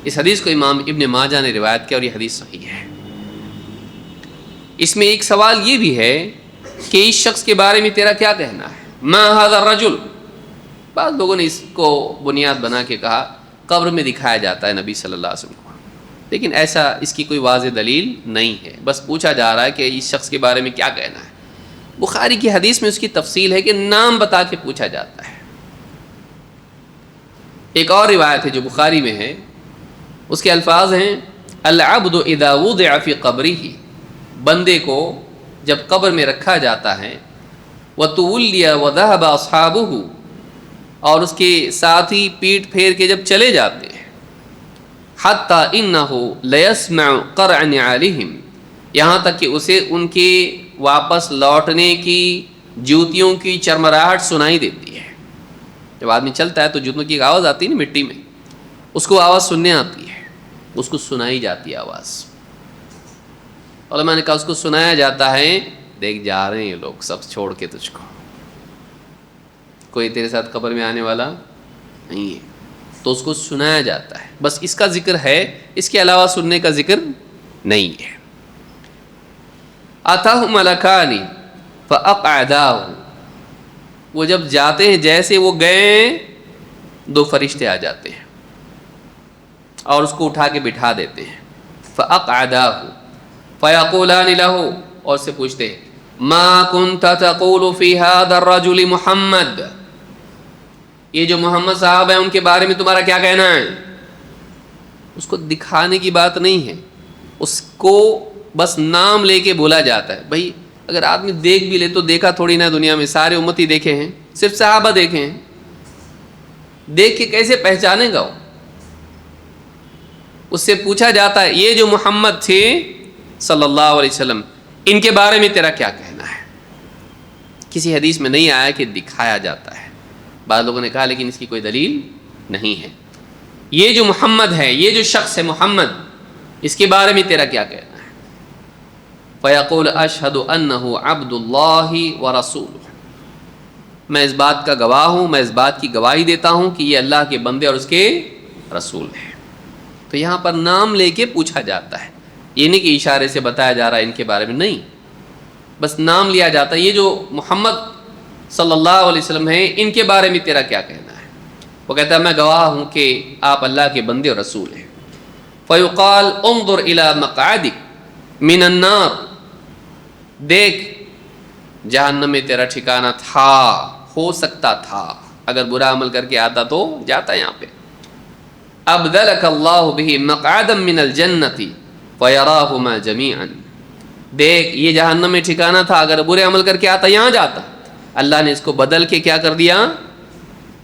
S1: اس حدیث کو امام ابن ماجہ نے روایت کیا اور یہ حدیث صحیح ہے۔ اس میں ایک سوال یہ بھی ہے کہ اس شخص کے بارے میں تیرا کیا کہنا ہے، ما ھذا الرجل، بعض لوگوں نے اس کو بنیاد بنا کے کہا قبر میں دکھایا جاتا ہے نبی صلی اللہ علیہ وسلم کو، لیکن ایسا اس کی کوئی واضح دلیل نہیں ہے، بس پوچھا جا رہا ہے کہ اس شخص کے بارے میں کیا کہنا ہے۔ بخاری کی حدیث میں اس کی تفصیل ہے کہ نام بتا کے پوچھا جاتا ہے۔ ایک اور روایت ہے جو بخاری میں ہے، اس کے الفاظ ہیں العبد اذا وضع فی قبرہ، بندے کو جب قبر میں رکھا جاتا ہے، وتولی وذهب اصحابہ، اور اس کے ساتھی پیٹ پھیر کے جب چلے جاتے ہیں، حتی انہ لیسمع قرع نعالہم، یہاں تک کہ اسے ان کے واپس لوٹنے کی جوتیوں کی چرمراہٹ سنائی دیتی ہے۔ جب آدمی چلتا ہے تو جوتوں کی ایک آواز آتی ہے نا مٹی میں، اس کو آواز سننے آتی ہے، اس کو سنائی جاتی ہے آواز۔ علماء نے کہا اس کو سنایا جاتا ہے، دیکھ جا رہے ہیں لوگ سب چھوڑ کے تجھ کو، کوئی تیرے ساتھ قبر میں آنے والا نہیں ہے، تو اس کو سنایا جاتا ہے۔ بس اس کا ذکر ہے، اس کے علاوہ سننے کا ذکر نہیں ہے۔ اتاہ ملکان فاقعداه، وہ جب جاتے ہیں جیسے وہ گئے 2 فرشتے آ جاتے ہیں اور اس کو اٹھا کے بٹھا دیتے ہیں۔ فاقعداه فیقولان له، اور سے پوچھتے ہیں ما كنت تقول في هذا الرجل محمد، یہ جو محمد صاحب ہیں ان کے بارے میں تمہارا کیا کہنا ہے؟ اس کو دکھانے کی بات نہیں ہے، اس کو بس نام لے کے بولا جاتا ہے۔ بھائی اگر آدمی دیکھ بھی لے تو دیکھا تھوڑی نہ دنیا میں، سارے امتی دیکھے ہیں، صرف صحابہ دیکھے ہیں، دیکھ کے کیسے پہچانے گا وہ؟ اس سے پوچھا جاتا ہے یہ جو محمد تھے صلی اللہ علیہ وسلم، ان کے بارے میں تیرا کیا کہنا ہے؟ کسی حدیث میں نہیں آیا کہ دکھایا جاتا ہے، بعض لوگوں نے کہا لیکن اس کی کوئی دلیل نہیں ہے۔ یہ جو محمد ہے، یہ جو شخص ہے محمد، اس کے بارے میں تیرا کیا کہنا ہے؟ فیقول اشہد انہ عبد اللہ ورسولہ، میں اس بات کا گواہ ہوں، میں اس بات کی گواہی دیتا ہوں کہ یہ اللہ کے بندے اور اس کے رسول ہیں۔ تو یہاں پر نام لے کے پوچھا جاتا ہے، یہ نہیں کہ اشارے سے بتایا جا رہا ہے ان کے بارے میں، نہیں، بس نام لیا جاتا ہے یہ جو محمد صلی اللہ علیہ وسلم ہیں ان کے بارے میں تیرا کیا کہنا ہے؟ وہ کہتا ہے میں گواہ ہوں کہ آپ اللہ کے بندے اور رسول ہیں۔ فیقال انظر الی مقعدک من النار، دیکھ جہنم میں تیرا ٹھکانہ تھا، ہو سکتا تھا، اگر برا عمل کر کے آتا تو جاتا یہاں پہ۔ ابدلک اللہ بہ مقعدا من الجنۃ فیراہما جمیعا، دیکھ یہ جہنم میں ٹھکانہ تھا، اگر برے عمل کر کے آتا یہاں جاتا، اللہ نے اس کو بدل کے کیا کر دیا؟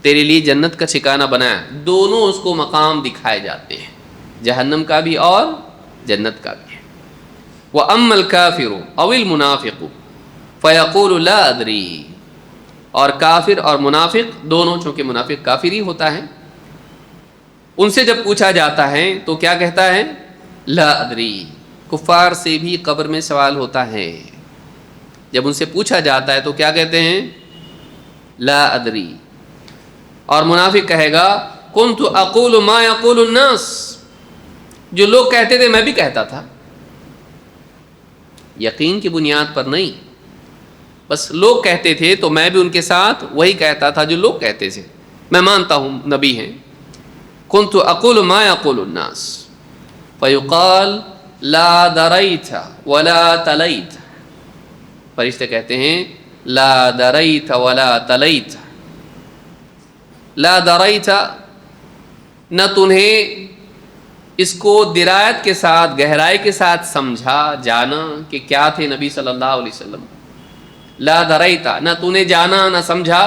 S1: تیرے لیے جنت کا ٹھکانہ بنایا۔ دونوں اس کو مقام دکھائے جاتے ہیں، جہنم کا بھی اور جنت کا بھی۔ وَأَمَّا الْكَافِرُ أَوِ الْمُنَافِقُ فَيَقُولُ لَا أَدْرِي، اور کافر اور منافق دونوں، چونکہ منافق کافر ہی ہوتا ہے، ان سے جب پوچھا جاتا ہے تو کیا کہتا ہے؟ لا ادری۔ کفار سے بھی قبر میں سوال ہوتا ہے، جب ان سے پوچھا جاتا ہے تو کیا کہتے ہیں؟ لا ادری۔ اور منافق کہے گا کنت اقول ما یقول الناس، جو لوگ کہتے تھے میں بھی کہتا تھا، یقین کی بنیاد پر نہیں، بس لوگ کہتے تھے تو میں بھی ان کے ساتھ وہی کہتا تھا جو لوگ کہتے تھے، میں مانتا ہوں نبی ہیں۔ کنت اقول ما یقول الناس فیقال لا دریت ولا تلیت، فرشتے کہتے ہیں لا دریت ولا تلیت، لا دریت، نہ تنہیں اس کو درایت کے ساتھ، گہرائی کے ساتھ سمجھا، جانا کہ کیا تھے نبی صلی اللہ علیہ وسلم، لا دریت، نہ تُنے جانا نہ سمجھا،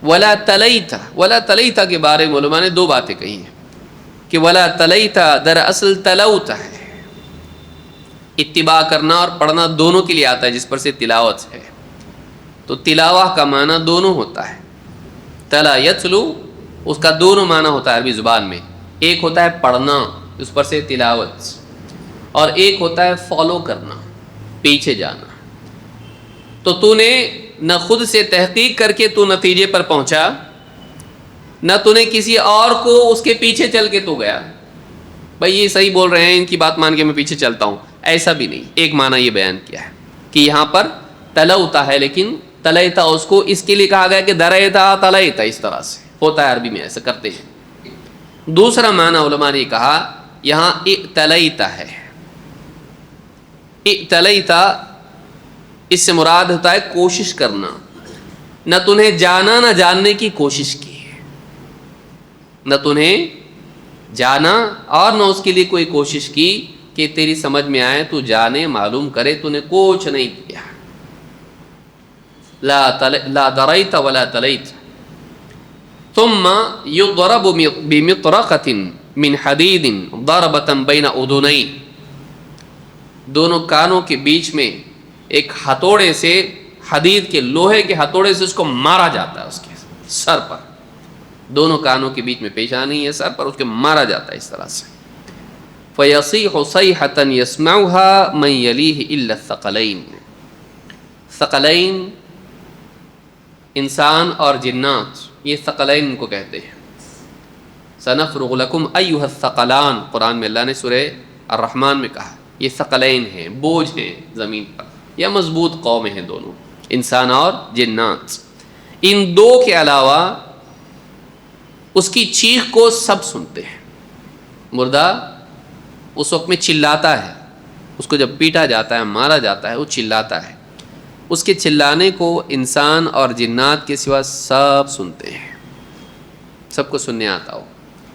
S1: ولا تلیت، ولا تلیت کے بارے میں علماء نے 2 باتیں کہی ہیں کہ ولا تلیت دراصل تلوت ہے، اتباع کرنا اور پڑھنا دونوں کے لیے آتا ہے، جس پر سے تلاوت ہے، تو تلاوہ کا معنی دونوں ہوتا ہے، تلا یتلو اس کا دونوں معنی ہوتا ہے عربی زبان میں، ایک ہوتا ہے پڑھنا اس پر سے تلاوت، اور ایک ہوتا ہے فالو کرنا، پیچھے جانا۔ تو نے نہ خود سے تحقیق کر کے تو نتیجے پر پہنچا، نہ نے کسی اور کو اس کے پیچھے چل کے تو گیا، بھائی یہ صحیح بول رہے ہیں ان کی بات مان کے میں پیچھے چلتا ہوں، ایسا بھی نہیں۔ ایک معنی یہ بیان کیا ہے کہ یہاں پر تلوتا ہے، لیکن تلیتا اس کو اس کے لیے کہا گیا کہ دریتا تلیتا، اس طرح سے ہوتا ہے عربی میں، ایسا کرتے ہیں۔ دوسرا معنی علماء نے کہا یہاں اعتلیتا ہے، اعتلیتا اس سے مراد ہوتا ہے کوشش کرنا، نہ تنہیں جانا نہ جاننے کی کوشش کی، نہ تنہیں جانا اور نہ اس کے لیے کوئی کوشش کی کہ تیری سمجھ میں آئے، تو جانے معلوم کرے، تو نے کچھ نہیں کیا۔ لا دریت ولا تلیت ثم یضرب بمطرقۃ من حدید ضربۃ بین اذنی، دونوں کانوں کے بیچ میں ایک ہتھوڑے سے، حدید کے لوہے کے ہتھوڑے سے اس کو مارا جاتا ہے، اس کے سر پر، دونوں کانوں کے بیچ میں پیشانی ہے، سر پر اس کے مارا جاتا ہے اس طرح سے۔ فَيَصِيحُ صَيْحَةً يَسْمَعُهَا مَنْ يَلِيهِ إِلَّا الثَّقَلَيْنِ، ثقلین انسان اور جنات، یہ ثقلین کو کہتے ہیں، سنفرغ لکم ایھا الثقلان، قرآن میں اللہ نے سورہ الرحمن میں کہا یہ ثقلین ہیں، بوجھ ہیں زمین پر، یا مضبوط قوم ہیں دونوں، انسان اور جنات۔ ان دو کے علاوہ اس کی چیخ کو سب سنتے ہیں۔ مردہ اس وقت میں چلاتا ہے، اس کو جب پیٹا جاتا ہے، مارا جاتا ہے، وہ چلاتا ہے، اس کے چلانے کو انسان اور جنات کے سوا سب سنتے ہیں، سب کو سننے آتا ہو۔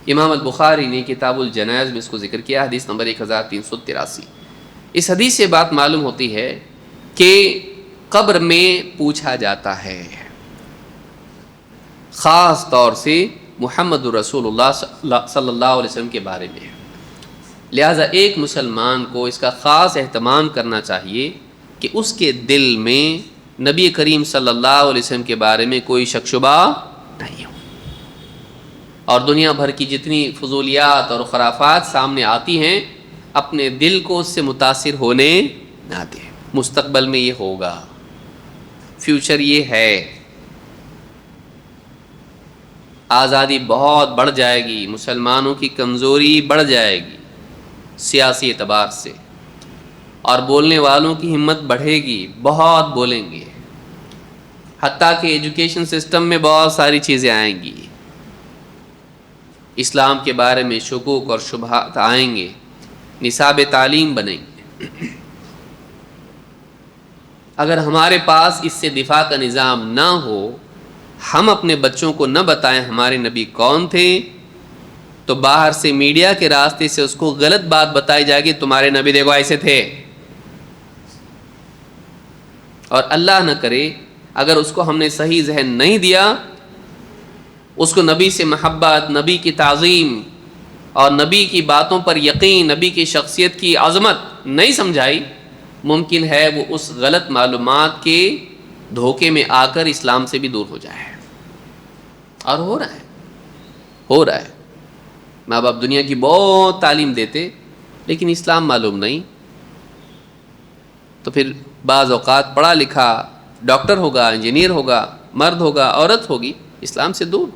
S1: امام البخاری نے کتاب الجنائز میں اس کو ذکر کیا، حدیث نمبر 1383۔ اس حدیث سے بات معلوم ہوتی ہے کہ قبر میں پوچھا جاتا ہے، خاص طور سے محمد رسول اللہ صلی اللہ علیہ وسلم کے بارے میں۔ لہٰذا ایک مسلمان کو اس کا خاص اہتمام کرنا چاہیے کہ اس کے دل میں نبی کریم صلی اللہ علیہ وسلم کے بارے میں کوئی شک شبہ نہیں ہو، اور دنیا بھر کی جتنی فضولیات اور خرافات سامنے آتی ہیں اپنے دل کو اس سے متاثر ہونے نہ دیں۔ مستقبل میں یہ ہوگا، فیوچر یہ ہے، آزادی بہت بڑھ جائے گی، مسلمانوں کی کمزوری بڑھ جائے گی سیاسی اعتبار سے، اور بولنے والوں کی ہمت بڑھے گی، بہت بولیں گے، حتیٰ کہ ایجوکیشن سسٹم میں بہت ساری چیزیں آئیں گی، اسلام کے بارے میں شکوک اور شبہات آئیں گے، نصاب تعلیم بنیں گے۔ اگر ہمارے پاس اس سے دفاع کا نظام نہ ہو، ہم اپنے بچوں کو نہ بتائیں ہمارے نبی کون تھے، تو باہر سے میڈیا کے راستے سے اس کو غلط بات بتائی جائے گی، تمہارے نبی دیکھو ایسے تھے، اور اللہ نہ کرے اگر اس کو ہم نے صحیح ذہن نہیں دیا، اس کو نبی سے محبت، نبی کی تعظیم اور نبی کی باتوں پر یقین، نبی کی شخصیت کی عظمت نہیں سمجھائی، ممکن ہے وہ اس غلط معلومات کے دھوکے میں آ کر اسلام سے بھی دور ہو جائے، اور ہو رہا ہے۔ ماں باپ دنیا کی بہت تعلیم دیتے لیکن اسلام معلوم نہیں، تو پھر بعض اوقات پڑھا لکھا ڈاکٹر ہوگا، انجینئر ہوگا، مرد ہوگا، عورت ہوگی، اسلام سے دور،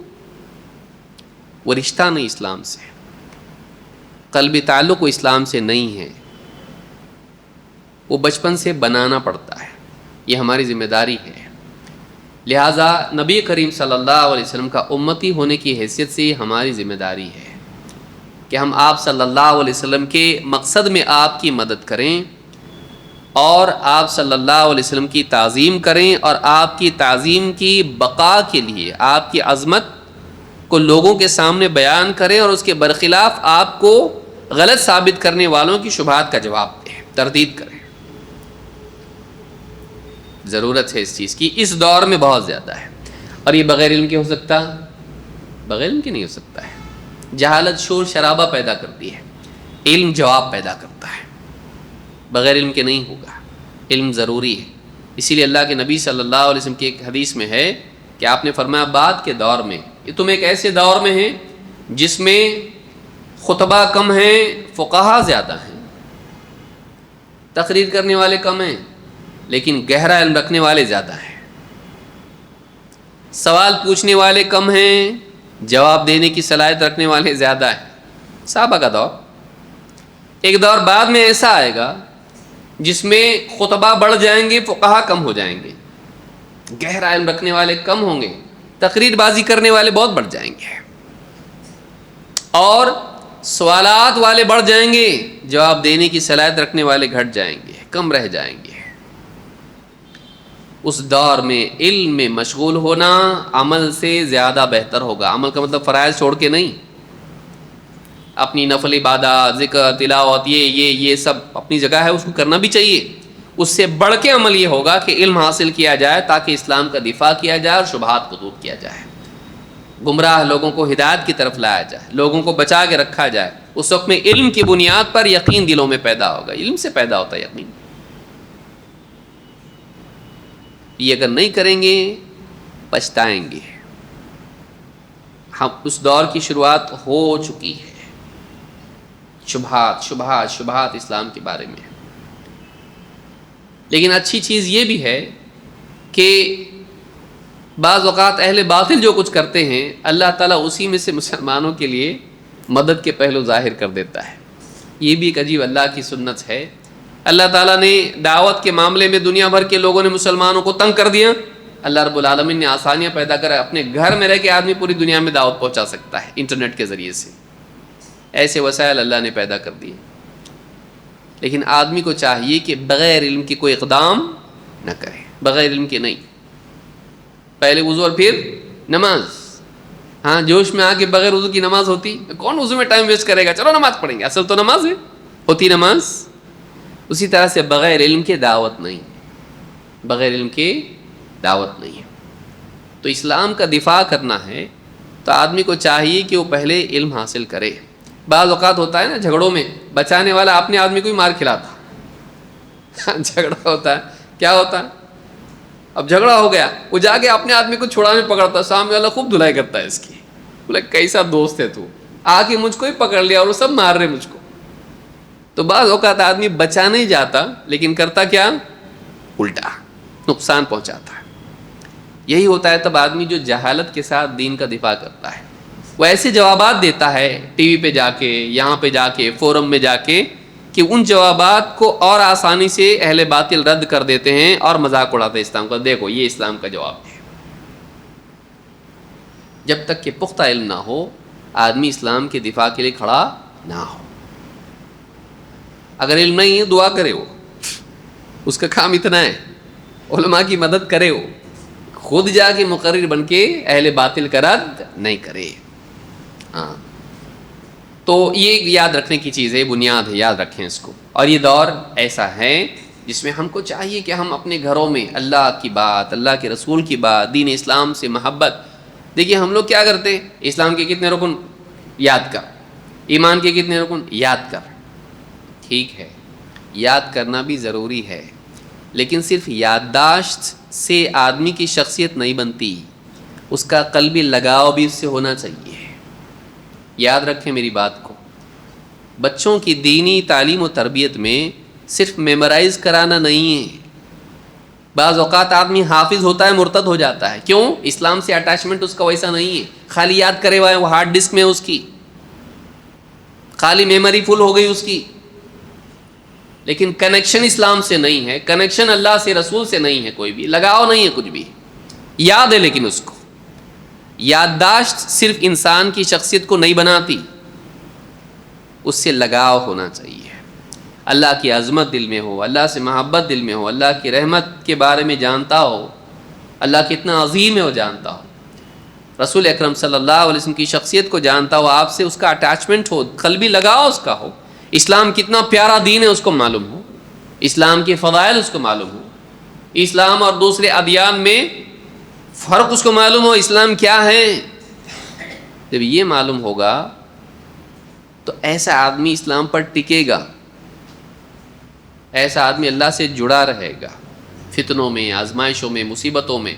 S1: وہ رشتہ نہیں اسلام سے، قلبی تعلق وہ اسلام سے نہیں ہے، وہ بچپن سے بنانا پڑتا ہے، یہ ہماری ذمہ داری ہے۔ لہٰذا نبی کریم صلی اللہ علیہ وسلم کا امتی ہونے کی حیثیت سے یہ ہماری ذمہ داری ہے کہ ہم آپ صلی اللہ علیہ وسلم کے مقصد میں آپ کی مدد کریں، اور آپ صلی اللہ علیہ وسلم کی تعظیم کریں، اور آپ کی تعظیم کی بقا کے لیے آپ کی عظمت کو لوگوں کے سامنے بیان کریں، اور اس کے برخلاف آپ کو غلط ثابت کرنے والوں کی شبہات کا جواب دیں، تردید کریں۔ ضرورت ہے اس چیز کی، اس دور میں بہت زیادہ ہے، اور یہ بغیر علم کے ہو سکتا؟ بغیر علم کے نہیں ہو سکتا ہے۔ جہالت شور شرابہ پیدا کرتی ہے، علم جواب پیدا کرتا ہے، بغیر علم کے نہیں ہوگا، علم ضروری ہے۔ اسی لیے اللہ کے نبی صلی اللہ علیہ وسلم کی ایک حدیث میں ہے کہ آپ نے فرمایا بعد کے دور میں، یہ تم ایک ایسے دور میں ہیں جس میں خطبہ کم ہیں، فقہا زیادہ ہیں، تقریر کرنے والے کم ہیں لیکن گہرا علم رکھنے والے زیادہ ہیں، سوال پوچھنے والے کم ہیں، جواب دینے کی صلاحیت رکھنے والے زیادہ ہیں۔ صحابہ کا دور، ایک دور بعد میں ایسا آئے گا جس میں خطبہ بڑھ جائیں گے، فقہا کم ہو جائیں گے، گہرا علم رکھنے والے کم ہوں گے، تقریر بازی کرنے والے بہت بڑھ جائیں گے، اور سوالات والے بڑھ جائیں گے، جواب دینے کی صلاحیت رکھنے والے گھٹ جائیں گے، کم رہ جائیں گے۔ اس دور میں علم میں مشغول ہونا عمل سے زیادہ بہتر ہوگا۔ عمل کا مطلب فرائض چھوڑ کے نہیں، اپنی نفل عبادات، ذکر، تلاوت، یہ سب اپنی جگہ ہے، اس کو کرنا بھی چاہیے۔ اس سے بڑھ کے عمل یہ ہوگا کہ علم حاصل کیا جائے تاکہ اسلام کا دفاع کیا جائے اور شبہات کو دور کیا جائے، گمراہ لوگوں کو ہدایت کی طرف لایا جائے، لوگوں کو بچا کے رکھا جائے۔ اس وقت میں علم کی بنیاد پر یقین دلوں میں پیدا ہوگا، علم سے پیدا ہوتا ہے یقین۔ یہ اگر نہیں کریں گے پچھتائیں گے۔ ہم اس دور کی شروعات ہو چکی ہے، شبہات اسلام کے بارے میں۔ لیکن اچھی چیز یہ بھی ہے کہ بعض اوقات اہل باطل جو کچھ کرتے ہیں اللہ تعالیٰ اسی میں سے مسلمانوں کے لیے مدد کے پہلو ظاہر کر دیتا ہے. یہ بھی ایک عجیب اللہ کی سنت ہے. اللہ تعالیٰ نے دعوت کے معاملے میں دنیا بھر کے لوگوں نے مسلمانوں کو تنگ کر دیا، اللہ رب العالمین نے آسانیاں پیدا کرا. اپنے گھر میں رہ کے آدمی پوری دنیا میں دعوت پہنچا سکتا ہے انٹرنیٹ کے ذریعے سے. ایسے وسائل اللہ نے پیدا کر دیے. لیکن آدمی کو چاہیے کہ بغیر علم کے کوئی اقدام نہ کرے، بغیر علم کے نہیں. پہلے وضو اور پھر نماز. ہاں جوش میں آ کے بغیر وضو کی نماز ہوتی؟ کون وضو میں ٹائم ویسٹ کرے گا، چلو نماز پڑھیں گے. اصل تو نماز ہے، ہوتی نماز. اسی طرح سے بغیر علم کے دعوت نہیں، بغیر علم کے دعوت نہیں ہے. تو اسلام کا دفاع کرنا ہے تو آدمی کو چاہیے کہ وہ پہلے علم حاصل کرے. بعض اوقات ہوتا ہے نا جھگڑوں میں بچانے والا اپنے آدمی کو ہی مار کھلاتا. جھگڑا ہوتا ہے، کیا ہوتا ہے، اب جھگڑا ہو گیا، وہ جا کے اپنے آدمی کو چھڑانے پکڑتا ہے، سامنے والا خوب دھلائی کرتا ہے اس کی، بولے کیسا دوست ہے تو، آ کے مجھ کو ہی پکڑ لیا اور وہ سب مار رہے مجھ کو. تو بعض اوقات آدمی بچا نہیں جاتا لیکن کرتا کیا، الٹا نقصان پہنچاتا ہے. یہی ہوتا ہے تب آدمی جو جہالت کے ساتھ دین کا دفاع کرتا ہے، وہ ایسے جوابات دیتا ہے ٹی وی پہ جا کے، یہاں پہ جا کے، فورم میں جا کے، کہ ان جوابات کو اور آسانی سے اہل باطل رد کر دیتے ہیں اور مذاق اڑاتے ہیں اسلام کا. دیکھو یہ اسلام کا جواب ہے. جب تک کہ پختہ علم نہ ہو آدمی اسلام کے دفاع کے لیے کھڑا نہ ہو. اگر علم نہیں ہے دعا کرے، وہ اس کا کام اتنا ہے، علماء کی مدد کرے، وہ خود جا کے مقرر بن کے اہل باطل کا رد نہیں کرے. ہاں تو یہ یاد رکھنے کی چیز ہے، بنیاد ہے، یاد رکھیں اس کو. اور یہ دور ایسا ہے جس میں ہم کو چاہیے کہ ہم اپنے گھروں میں اللہ کی بات، اللہ کے رسول کی بات، دین اسلام سے محبت. دیکھیے ہم لوگ کیا کرتے، اسلام کے کتنے رکن یاد کر، ایمان کے کتنے رکن یاد کر. ٹھیک ہے، یاد کرنا بھی ضروری ہے، لیکن صرف یادداشت سے آدمی کی شخصیت نہیں بنتی، اس کا قلبی لگاؤ بھی اس سے ہونا چاہیے. یاد رکھیں میری بات کو. بچوں کی دینی تعلیم و تربیت میں صرف میمورائز کرانا نہیں ہے. بعض اوقات آدمی حافظ ہوتا ہے مرتد ہو جاتا ہے. کیوں؟ اسلام سے اٹیچمنٹ اس کا ویسا نہیں ہے. خالی یاد کرے ہوا ہے، وہ ہارڈ ڈسک میں اس کی خالی میموری فل ہو گئی اس کی، لیکن کنیکشن اسلام سے نہیں ہے، کنیکشن اللہ سے، رسول سے نہیں ہے، کوئی بھی لگاؤ نہیں ہے کچھ بھی. یاد ہے لیکن اس کو، یادداشت صرف انسان کی شخصیت کو نہیں بناتی، اس سے لگاؤ ہونا چاہیے. اللہ کی عظمت دل میں ہو، اللہ سے محبت دل میں ہو، اللہ کی رحمت کے بارے میں جانتا ہو، اللہ کتنا عظیم ہے وہ جانتا ہو، رسول اکرم صلی اللہ علیہ وسلم کی شخصیت کو جانتا ہو، آپ سے اس کا اٹیچمنٹ ہو، قلبی لگاؤ اس کا ہو، اسلام کتنا پیارا دین ہے اس کو معلوم ہو، اسلام کے فضائل اس کو معلوم ہو، اسلام اور دوسرے ادیان میں فرق اس کو معلوم ہو، اسلام کیا ہے. جب یہ معلوم ہوگا تو ایسا آدمی اسلام پر ٹکے گا، ایسا آدمی اللہ سے جڑا رہے گا فتنوں میں، آزمائشوں میں، مصیبتوں میں،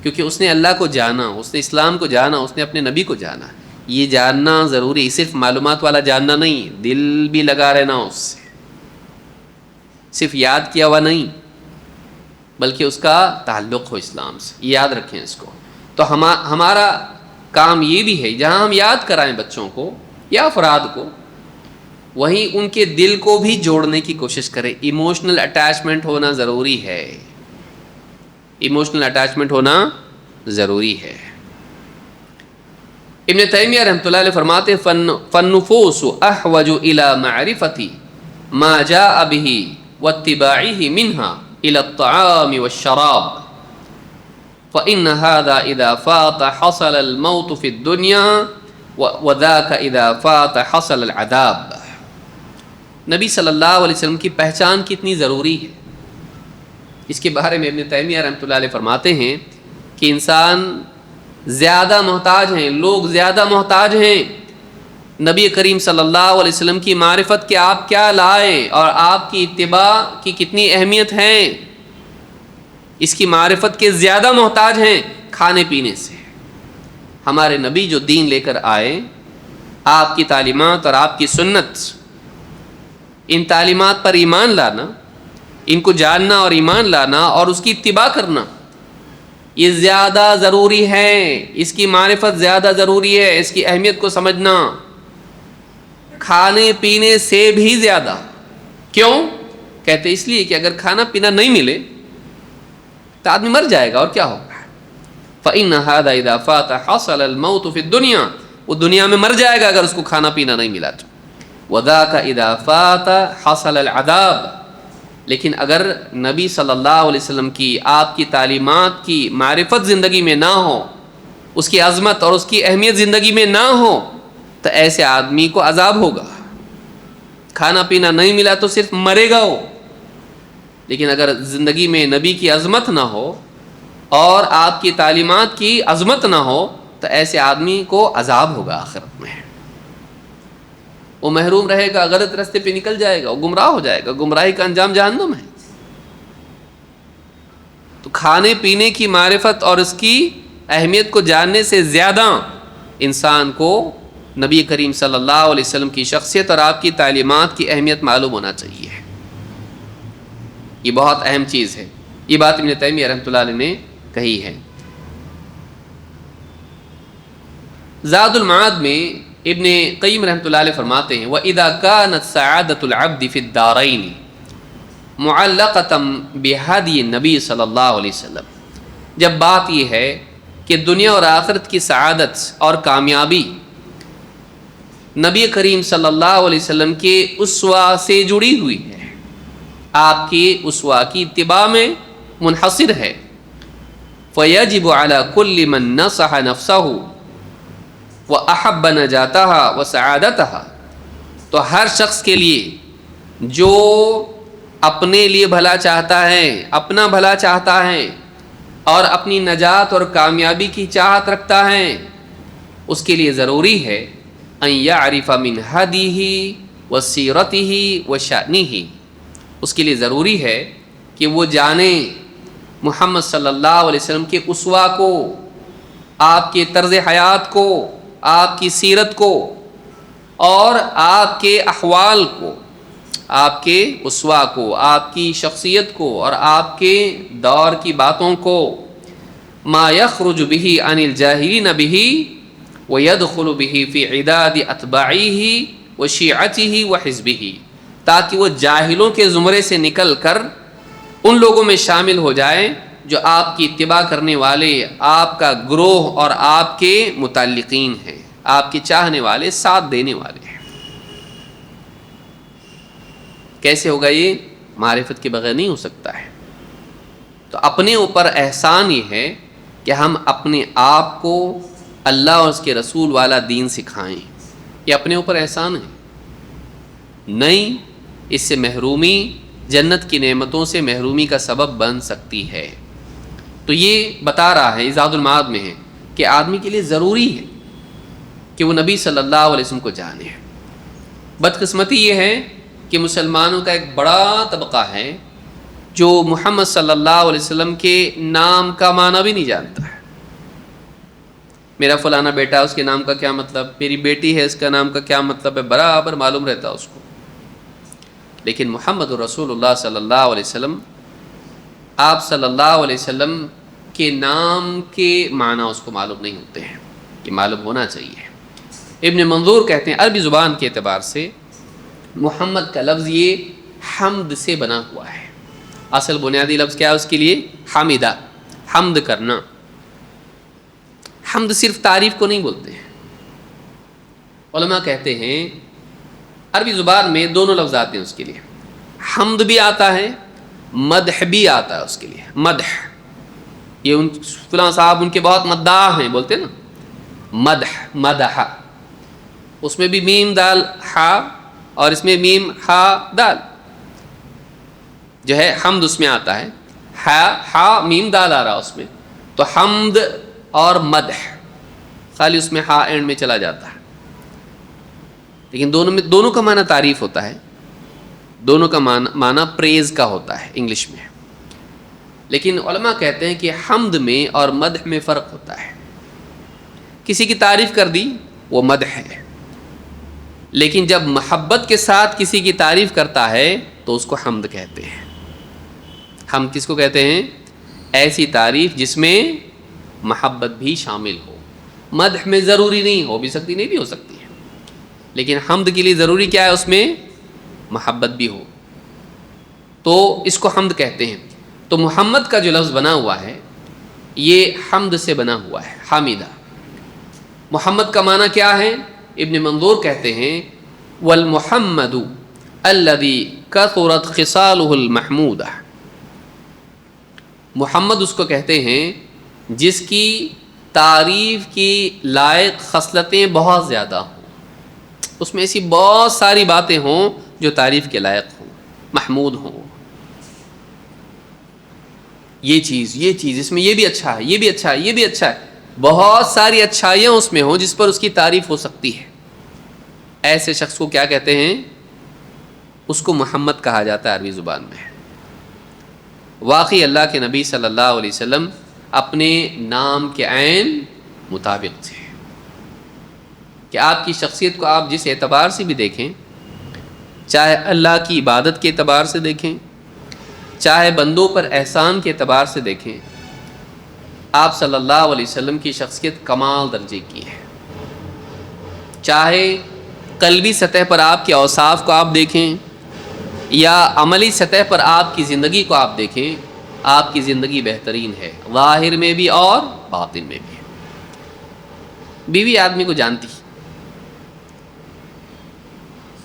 S1: کیونکہ اس نے اللہ کو جانا، اس نے اسلام کو جانا، اس نے اپنے نبی کو جانا. یہ جاننا ضروری، صرف معلومات والا جاننا نہیں، دل بھی لگا رہنا اس سے، صرف یاد کیا ہوا نہیں بلکہ اس کا تعلق ہو اسلام سے. یاد رکھیں اس کو. تو ہمارا کام یہ بھی ہے جہاں ہم یاد کرائیں بچوں کو یا افراد کو، وہیں ان کے دل کو بھی جوڑنے کی کوشش کریں. ایموشنل اٹیچمنٹ ہونا ضروری ہے، ایموشنل اٹیچمنٹ ہونا ضروری ہے. ابن تیمیہ رحمۃ اللہ علیہ فرماتے فالنفوس احوج الى معرفت ما جاء به واتباعه منها الى الطعام والشراب فان هذا اذا فات حصل الموت في الدنيا وذاك اذا فات حصل العذاب. نبی صلی اللہ علیہ وسلم کی پہچان کتنی ضروری ہے، اس کے بارے میں ابن تیمیہ رحمۃ اللہ علیہ فرماتے ہیں کہ انسان زیادہ محتاج ہیں، لوگ زیادہ محتاج ہیں نبی کریم صلی اللہ علیہ وسلم کی معرفت کہ آپ کیا لائے اور آپ کی اتباع کی کتنی اہمیت ہے. اس کی معرفت کے زیادہ محتاج ہیں کھانے پینے سے. ہمارے نبی جو دین لے کر آئے، آپ کی تعلیمات اور آپ کی سنت، ان تعلیمات پر ایمان لانا، ان کو جاننا اور ایمان لانا اور اس کی اتباع کرنا، یہ زیادہ ضروری ہے، اس کی معرفت زیادہ ضروری ہے، اس کی اہمیت کو سمجھنا کھانے پینے سے بھی زیادہ۔ کیوں؟ کہتے اس لیے کہ اگر کھانا پینا نہیں ملے تو آدمی مر جائے گا، اور کیا ہوگا؟ فَإِنَّ هَذَا إِذَا فَاتَ حَصَلَ الْمَوْتُ فِي الدُّنْيَا، وہ دنیا میں مر جائے گا اگر اس کو کھانا پینا نہیں ملا تو۔ وَذَاكَ إِذَا فَاتَ حَصَلَ الْعَذَابُ، لیکن اگر نبی صلی اللہ علیہ وسلم کی، آپ کی تعلیمات کی معرفت زندگی میں نہ ہو، اس کی عظمت اور اس کی اہمیت زندگی میں نہ ہو، تو ایسے آدمی کو عذاب ہوگا۔ کھانا پینا نہیں ملا تو صرف مرے گا وہ، لیکن اگر زندگی میں نبی کی عظمت نہ ہو اور آپ کی تعلیمات کی عظمت نہ ہو تو ایسے آدمی کو عذاب ہوگا آخرت میں۔ وہ محروم رہے گا، غلط راستے پہ نکل جائے گا، وہ گمراہ ہو جائے گا، گمراہی کا انجام جہنم ہے۔ تو کھانے پینے کی معرفت اور اس کی اہمیت کو جاننے سے زیادہ انسان کو نبی کریم صلی اللہ علیہ وسلم کی شخصیت اور آپ کی تعلیمات کی اہمیت معلوم ہونا چاہیے۔ یہ بہت اہم چیز ہے، یہ بات ابن تیمیہ رحمۃ اللہ علیہ نے کہی ہے۔ زاد المعاد میں ابن قیم رحمۃ اللہ علیہ فرماتے ہیں وَإِذَا كَانَتْ سَعَادَةُ الْعَبْدِ فِي الدَّارَيْنِ مُعَلَّقَةً بِهَدْيِ النَّبِي صلی اللہ علیہ وسلم، جب بات یہ ہے کہ دنیا اور آخرت کی سعادت اور کامیابی نبی کریم صلی اللہ علیہ وسلم کے اسوہ سے جڑی ہوئی ہے، آپ کی اسوہ کی اتباع میں منحصر ہے۔ فَيَجِبُ عَلَى كُلِّ مَن نَصَحَ نَفْسَهُ وَأَحَبَّ نَجَاتَهَا وَسَعَادَتَهَا، تو ہر شخص کے لیے جو اپنے لیے بھلا چاہتا ہے، اپنا بھلا چاہتا ہے اور اپنی نجات اور کامیابی کی چاہت رکھتا ہے، اس کے لیے ضروری ہے ان یعرف من ہدیہ وسیرتہ وشأنہ، اس کے لیے ضروری ہے کہ وہ جانے محمد صلی اللہ علیہ وسلم کے اسوہ کو، آپ کے طرز حیات کو، آپ کی سیرت کو اور آپ کے احوال کو، آپ کے اسوہ کو، آپ کی شخصیت کو اور آپ کے دور کی باتوں کو، ما یخرج بہ عن الجاہلین بہ ویدخل بہ فی عداد اتباعہ وشیعتہ وحزبہ، تاکہ وہ جاہلوں کے زمرے سے نکل کر ان لوگوں میں شامل ہو جائے جو آپ کی اتباع کرنے والے، آپ کا گروہ اور آپ کے متعلقین ہیں، آپ کے چاہنے والے، ساتھ دینے والے ہیں۔ کیسے ہوگا یہ؟ معرفت کے بغیر نہیں ہو سکتا ہے۔ تو اپنے اوپر احسان یہ ہے کہ ہم اپنے آپ کو اللہ اور اس کے رسول والا دین سکھائیں، یہ اپنے اوپر احسان ہے، نہیں اس سے محرومی، جنت کی نعمتوں سے محرومی کا سبب بن سکتی ہے۔ تو یہ بتا رہا ہے، زاد المعاد میں ہے کہ آدمی کے لیے ضروری ہے کہ وہ نبی صلی اللہ علیہ وسلم کو جانے۔ بدقسمتی یہ ہے کہ مسلمانوں کا ایک بڑا طبقہ ہے جو محمد صلی اللہ علیہ وسلم کے نام کا معنی بھی نہیں جانتا ہے۔ میرا فلانا بیٹا، اس کے نام کا کیا مطلب، میری بیٹی ہے، اس کا نام کا کیا مطلب ہے، برابر معلوم رہتا اس کو، لیکن محمد رسول اللہ صلی اللہ علیہ وسلم، آپ صلی اللہ علیہ وسلم کے نام کے معنی اس کو معلوم نہیں ہوتے ہیں، یہ معلوم ہونا چاہیے۔ ابن منظور کہتے ہیں عربی زبان کے اعتبار سے محمد کا لفظ یہ حمد سے بنا ہوا ہے۔ اصل بنیادی لفظ کیا ہے اس کے لیے؟ حامدہ، حمد کرنا۔ حمد صرف تعریف کو نہیں بولتے ہیں، علماء کہتے ہیں عربی زبان میں دونوں لفظ آتے ہیں اس کے لیے، حمد بھی آتا ہے، مدح بھی آتا ہے اس کے لیے۔ مدح، یہ ان فلاں صاحب ان کے بہت مداح ہیں بولتے ہیں نا، مدح، مدح، اس میں بھی میم دال ہا اور اس میں میم ہا دال جو ہے، حمد اس میں آتا ہے، ہا میم دال آ رہا اس میں، تو حمد اور مدح خالی اس میں ہا اینڈ میں چلا جاتا ہے، لیکن دونوں کا معنی تعریف ہوتا ہے، دونوں کا معنی پریز کا ہوتا ہے انگلش میں، لیکن علماء کہتے ہیں کہ حمد میں اور مدح میں فرق ہوتا ہے۔ کسی کی تعریف کر دی وہ مدح ہے، لیکن جب محبت کے ساتھ کسی کی تعریف کرتا ہے تو اس کو حمد کہتے ہیں۔ ہم کس کو کہتے ہیں؟ ایسی تعریف جس میں محبت بھی شامل ہو. مدح میں ضروری نہیں ہو بھی سکتی، نہیں بھی ہو سکتی ہے، لیکن حمد کے لیے ضروری کیا ہے؟ اس میں محبت بھی ہو، تو اس کو حمد کہتے ہیں. تو محمد کا جو لفظ بنا ہوا ہے یہ حمد سے بنا ہوا ہے، حامدہ. محمد کا معنی کیا ہے؟ ابن منظور کہتے ہیں والمحمد الذی کثرت خصالہ المحمودہ. محمد اس کو کہتے ہیں جس کی تعریف کی لائق خصلتیں بہت زیادہ ہوں، اس میں ایسی بہت ساری باتیں ہوں جو تعریف کے لائق ہوں، محمود ہوں. یہ چیز اس میں یہ بھی اچھا ہے، یہ بھی اچھا ہے، یہ بھی اچھا ہے، بہت ساری اچھائیاں اس میں ہوں جس پر اس کی تعریف ہو سکتی ہے. ایسے شخص کو کیا کہتے ہیں؟ اس کو محمد کہا جاتا ہے عربی زبان میں. واقعی اللہ کے نبی صلی اللہ علیہ وسلم اپنے نام کے عین مطابق تھے کہ آپ کی شخصیت کو آپ جس اعتبار سے بھی دیکھیں، چاہے اللہ کی عبادت کے اعتبار سے دیکھیں، چاہے بندوں پر احسان کے اعتبار سے دیکھیں، آپ صلی اللہ علیہ وسلم کی شخصیت کمال درجے کی ہے. چاہے قلبی سطح پر آپ کے اوصاف کو آپ دیکھیں یا عملی سطح پر آپ کی زندگی کو آپ دیکھیں، آپ کی زندگی بہترین ہے، ظاہر میں بھی اور باطن میں بھی. بیوی آدمی کو جانتی،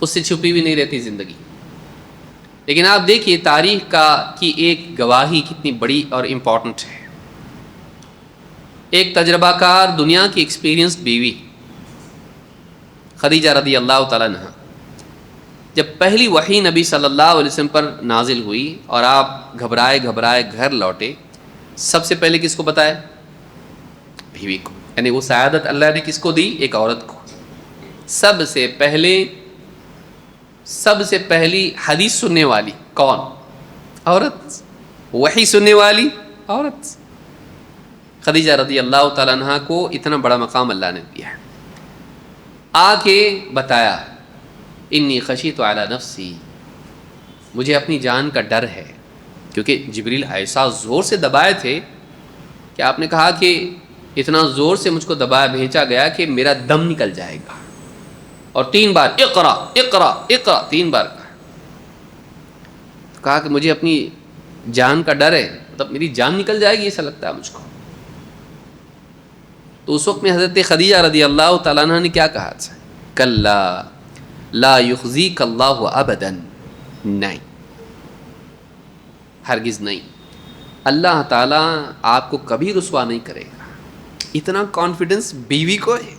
S1: اس سے چھپی بھی نہیں رہتی زندگی. لیکن آپ دیکھیے تاریخ کی ایک گواہی کتنی بڑی اور امپورٹنٹ ہے. ایک تجربہ کار، دنیا کی ایکسپیرینس بیوی خدیجہ رضی اللہ تعالیٰ عنہ، جب پہلی وحی نبی صلی اللہ علیہ وسلم پر نازل ہوئی اور آپ گھبرائے گھر لوٹے، سب سے پہلے کس کو بتایا؟ بیوی کو. یعنی وہ سعادت اللہ نے کس کو دی؟ ایک عورت کو. سب سے پہلی حدیث سننے والی کون؟ عورت. وحی سننے والی عورت. خدیجہ رضی اللہ تعالیٰ عنہ کو اتنا بڑا مقام اللہ نے دیا ہے. آ کے بتایا انی خشیت علی نفسی، مجھے اپنی جان کا ڈر ہے. کیونکہ جبریل ایسا زور سے دبائے تھے کہ آپ نے کہا کہ اتنا زور سے مجھ کو دبایا بھیجا گیا کہ میرا دم نکل جائے گا. اور 3 بار اقرا اقرا اقرا 3 بار کہا کہ مجھے اپنی جان کا ڈر ہے، مطلب میری جان نکل جائے گی ایسا لگتا ہے مجھ کو. تو اس وقت میں حضرت خدیجہ رضی اللہ تعالیٰ عنہ نے کیا کہا تھا؟ کلا لا یخزیک اللہ ابدا، نہیں، ہرگز نہیں، اللہ تعالیٰ آپ کو کبھی رسوا نہیں کرے گا. اتنا کانفیڈنس بیوی کو ہے.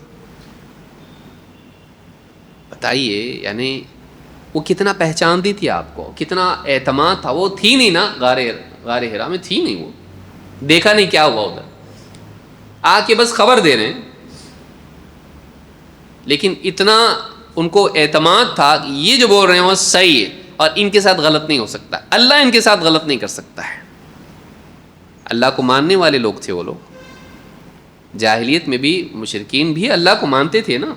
S1: بتائیے یعنی وہ کتنا پہچانتی تھی آپ کو، کتنا اعتماد تھا. وہ تھی نہیں نا غار حرا میں، تھی نہیں، وہ دیکھا نہیں کیا ہوا ادھر، آ کے بس خبر دے رہے ہیں. لیکن اتنا ان کو اعتماد تھا کہ یہ جو بول رہے ہیں وہ صحیح ہے اور ان کے ساتھ غلط نہیں ہو سکتا، اللہ ان کے ساتھ غلط نہیں کر سکتا ہے. اللہ کو ماننے والے لوگ تھے وہ لوگ. جاہلیت میں بھی مشرکین بھی اللہ کو مانتے تھے نا،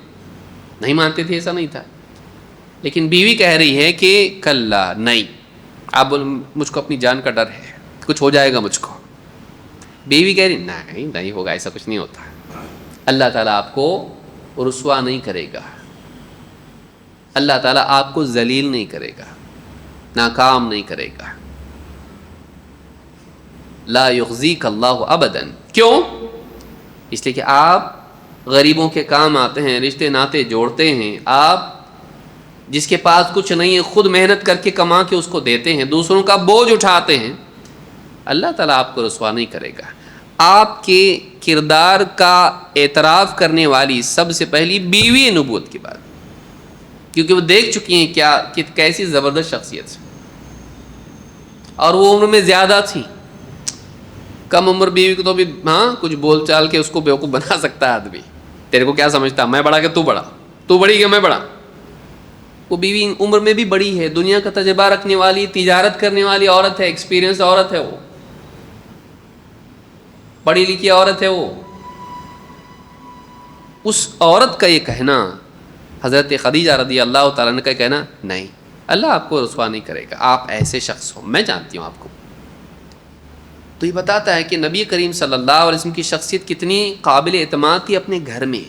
S1: نہیں مانتے تھے ایسا نہیں تھا. لیکن بیوی کہہ رہی ہے کہ کلا، نہیں، آپ مجھ کو اپنی جان کا ڈر ہے، کچھ ہو جائے گا مجھ کو. بیوی کہہ رہی نہیں ہوگا، ایسا کچھ نہیں ہوتا. اللہ تعالیٰ آپ کو رسوا نہیں کرے گا، اللہ تعالیٰ آپ کو ذلیل نہیں کرے گا، ناکام نہیں کرے گا. لا یخزیک اللہ ابدا. کیوں؟ اس لیے کہ آپ غریبوں کے کام آتے ہیں، رشتے ناتے جوڑتے ہیں. آپ جس کے پاس کچھ نہیں ہے خود محنت کر کے کما کے اس کو دیتے ہیں، دوسروں کا بوجھ اٹھاتے ہیں. اللہ تعالیٰ آپ کو رسوا نہیں کرے گا. آپ کے کردار کا اعتراف کرنے والی سب سے پہلی بیوی نبوت کی بات، کیونکہ وہ دیکھ چکی ہیں کہ کیسی زبردست شخصیت ہے. اور وہ عمر میں زیادہ تھی. کم عمر بیوی کو تو بھی کچھ بول چال کے اس کو بیوقوف بنا سکتا ہے آدمی. تیرے کو کیا سمجھتا، میں بڑا کہ تو بڑا، تو بڑی کہ میں بڑا. وہ بیوی عمر میں بھی بڑی ہے، دنیا کا تجربہ رکھنے والی، تجارت کرنے والی عورت ہے، ایکسپیرینس عورت ہے، وہ پڑھی لکھی عورت ہے. وہ اس عورت کا یہ کہنا، حضرت خدیجہ رضی اللہ تعالیٰ عنہ کا کہنا، نہیں، اللہ آپ کو رسوا نہیں کرے گا، آپ ایسے شخص ہو، میں جانتی ہوں آپ کو. تو یہ بتاتا ہے کہ نبی کریم صلی اللہ علیہ وسلم کی شخصیت کتنی قابل اعتماد تھی اپنے گھر میں،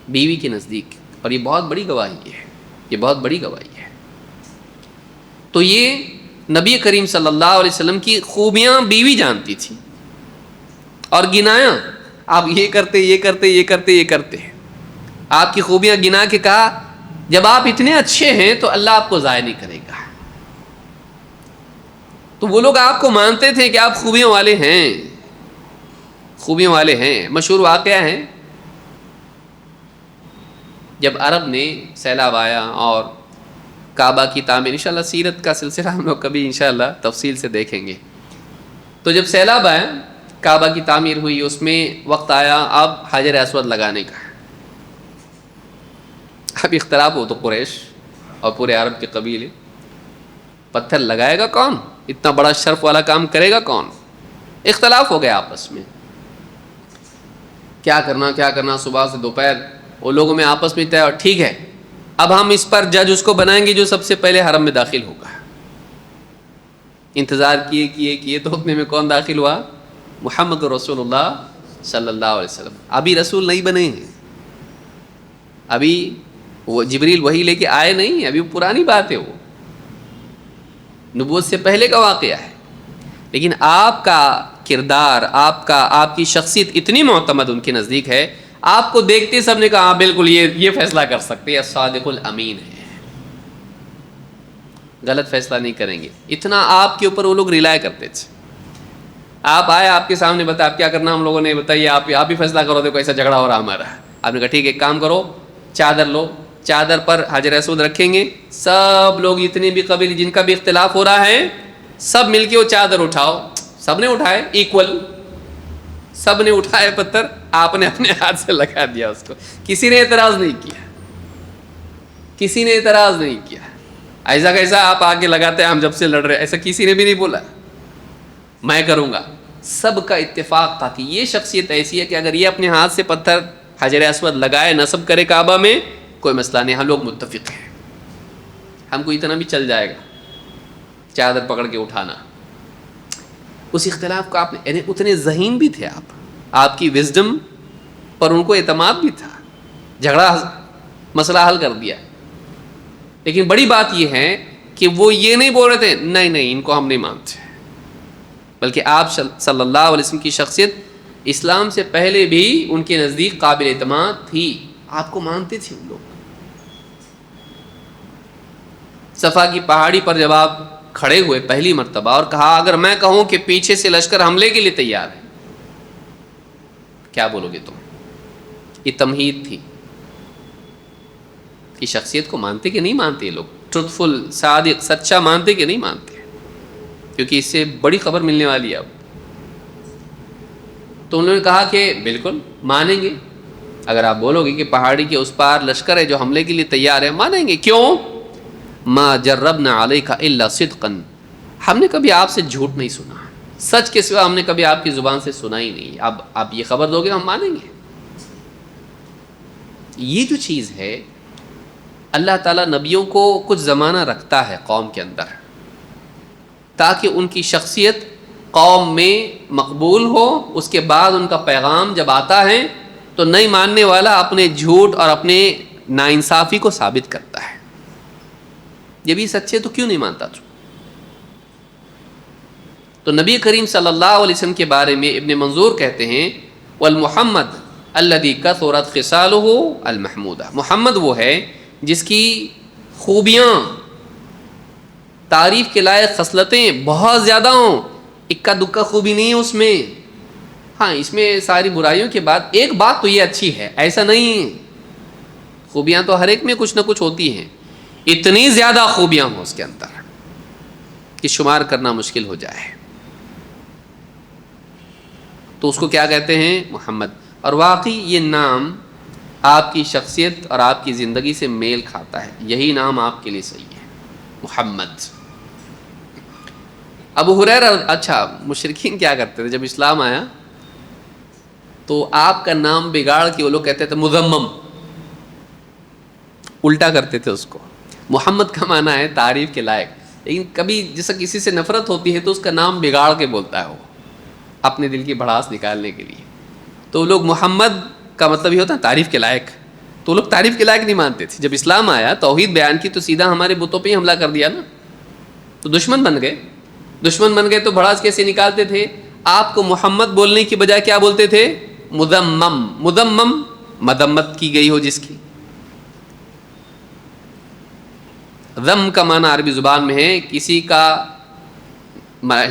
S1: بیوی کے نزدیک، اور یہ بہت بڑی گواہی ہے، یہ بہت بڑی گواہی ہے۔ تو یہ نبی کریم صلی اللہ علیہ وسلم کی خوبیاں بیوی جانتی تھی اور گنایا، آپ یہ کرتے یہ کرتے یہ کرتے یہ کرتے ہیں، آپ کی خوبیاں گنا کے کہا جب آپ اتنے اچھے ہیں تو اللہ آپ کو ضائع نہیں کرے گا۔ تو وہ لوگ آپ کو مانتے تھے کہ آپ خوبیوں والے ہیں، خوبیوں والے ہیں۔ مشہور واقعہ ہے، جب عرب نے سیلاب آیا اور کعبہ کی تعمیر، انشاءاللہ سیرت کا سلسلہ ہم لوگ کبھی انشاءاللہ تفصیل سے دیکھیں گے۔ تو جب سیلاب آیا، کعبہ کی تعمیر ہوئی، اس میں وقت آیا اب حجر اسود لگانے کا۔ اب اختلاف ہو تو قریش اور پورے عرب کے قبیلے، پتھر لگائے گا کون؟ اتنا بڑا شرف والا کام کرے گا کون؟ اختلاف ہو گیا آپس میں، کیا کرنا، صبح سے دوپہر وہ لوگوں میں آپس میں طے، اور ٹھیک ہے اب ہم اس پر جج اس کو بنائیں گے جو سب سے پہلے حرم میں داخل ہوگا۔ انتظار کیے تو اتنے میں کون داخل ہوا؟ محمد رسول اللہ صلی اللہ علیہ وسلم۔ ابھی رسول نہیں بنے ہیں، ابھی وہ جبریل وہی لے کے آئے نہیں ہیں، ابھی پرانی بات ہے، وہ نبوت سے پہلے کا واقعہ ہے۔ لیکن آپ کا کردار، آپ کی شخصیت اتنی معتمد ان کے نزدیک ہے، آپ کو دیکھتے سب نے کہا ہاں بالکل یہ فیصلہ کر سکتے ہیں، صادق الامین ہے، غلط فیصلہ نہیں کریں گے۔ اتنا آپ کے اوپر وہ لوگ ریلائے کرتے تھے۔ آپ آئے، آپ کے سامنے بتا آپ کیا کرنا، ہم لوگوں نے بتائیے، آپ ہی فیصلہ کرو، دیکھو ایسا جھگڑا ہو رہا ہمارا۔ آپ نے کہا ٹھیک ہے، ایک کام کرو، چادر لو، چادر پر حجر اسود رکھیں گے، سب لوگ جتنے بھی قبیلے جن کا بھی اختلاف ہو رہا ہے سب مل کے وہ چادر اٹھاؤ۔ سب نے اٹھائے ایکول، سب نے اٹھائے پتھر، آپ نے اپنے ہاتھ سے لگا دیا اس کو، کسی نے اعتراض نہیں کیا، کسی نے اعتراض نہیں کیا۔ ایسا کیسا آپ آگے لگاتے ہیں، ہم جب سے لڑ رہے، ایسا کسی نے بھی نہیں بولا میں کروں گا۔ سب کا اتفاق تھا کہ یہ شخصیت ایسی ہے کہ اگر یہ اپنے ہاتھ سے پتھر حجر اسود لگائے، نصب کرے کعبہ میں، کوئی مسئلہ نہیں، ہم لوگ متفق ہیں، ہم کو اتنا بھی چل جائے گا چادر پکڑ کے اٹھانا۔ اس اختلاف کو آپ نے، یعنی اتنے ذہین بھی تھے آپ کی وزڈم پر ان کو اعتماد بھی تھا، جھگڑا مسئلہ حل کر دیا۔ لیکن بڑی بات یہ ہے کہ وہ یہ نہیں بول رہے تھے نہیں ان کو ہم نہیں مانتے، بلکہ آپ صلی اللہ علیہ وسلم کی شخصیت اسلام سے پہلے بھی ان کے نزدیک قابل اعتماد تھی، آپ کو مانتے تھے ان لوگ۔ صفا کی پہاڑی پر جب آپ کھڑے ہوئے پہلی مرتبہ اور کہا اگر میں کہوں کہ پیچھے سے لشکر حملے کے لیے تیار ہے، کیا بولو گے تم؟ یہ تمہید تھی کہ شخصیت کو مانتے کہ نہیں مانتے، یہ لوگ ٹروتفل، صادق، سچا مانتے کہ نہیں مانتے، کیونکہ اس سے بڑی خبر ملنے والی ہے اب۔ تو انہوں نے کہا کہ بالکل مانیں گے، اگر آپ بولو گے کہ پہاڑی کے اس پار لشکر ہے جو حملے کے لیے تیار ہے، مانیں گے۔ کیوں؟ ما جربنا علیک الا صدقا، ہم نے کبھی آپ سے جھوٹ نہیں سنا، سچ کے سوا ہم نے کبھی آپ کی زبان سے سنا ہی نہیں، اب آپ یہ خبر دو گے ہم مانیں گے۔ یہ جو چیز ہے، اللہ تعالیٰ نبیوں کو کچھ زمانہ رکھتا ہے قوم کے اندر تاکہ ان کی شخصیت قوم میں مقبول ہو، اس کے بعد ان کا پیغام جب آتا ہے تو نہیں ماننے والا اپنے جھوٹ اور اپنے ناانصافی کو ثابت کرتا ہے، یہ بھی سچے تو کیوں نہیں مانتا تو نبی کریم صلی اللہ علیہ وسلم کے بارے میں ابن منظور کہتے ہیں والمحمد الذی کثرت خصالہ المحمودہ، محمد وہ ہے جس کی خوبیاں، تعریف کے لائق خصلتیں بہت زیادہ ہوں، اکا دکا خوبی نہیں ہے اس میں، ہاں اس میں ساری برائیوں کے بعد ایک بات تو یہ اچھی ہے، ایسا نہیں، خوبیاں تو ہر ایک میں کچھ نہ کچھ ہوتی ہیں، اتنی زیادہ خوبیاں ہوں اس کے اندر کہ شمار کرنا مشکل ہو جائے، تو اس کو کیا کہتے ہیں؟ محمد۔ اور واقعی یہ نام آپ کی شخصیت اور آپ کی زندگی سے میل کھاتا ہے، یہی نام آپ کے لیے صحیح ہے، محمد۔ ابو ہریرہ، اچھا مشرکین کیا کرتے تھے جب اسلام آیا تو آپ کا نام بگاڑ کے وہ لوگ کہتے تھے مذمم، الٹا کرتے تھے اس کو۔ محمد کا معنی ہے تعریف کے لائق، لیکن کبھی جیسا کسی سے نفرت ہوتی ہے تو اس کا نام بگاڑ کے بولتا ہے وہ، اپنے دل کی بھڑاس نکالنے کے لیے. تو لوگ محمد کا مطلب یہ ہوتا ہے تعریف کے لائق، تو لوگ تعریف کے لائق نہیں مانتے تھے. جب اسلام آیا توحید بیان کی تو سیدھا ہمارے بتوں پہ ہی حملہ کر دیا نا، تو دشمن بن گئے. دشمن بن گئے تو بھڑاس کیسے نکالتے تھے؟ آپ کو محمد بولنے کی بجائے کیا بولتے تھے؟ مذمم. مذمم مذمت کی گئی ہو جس کی. ذم کا معنی عربی زبان میں ہے کسی کا،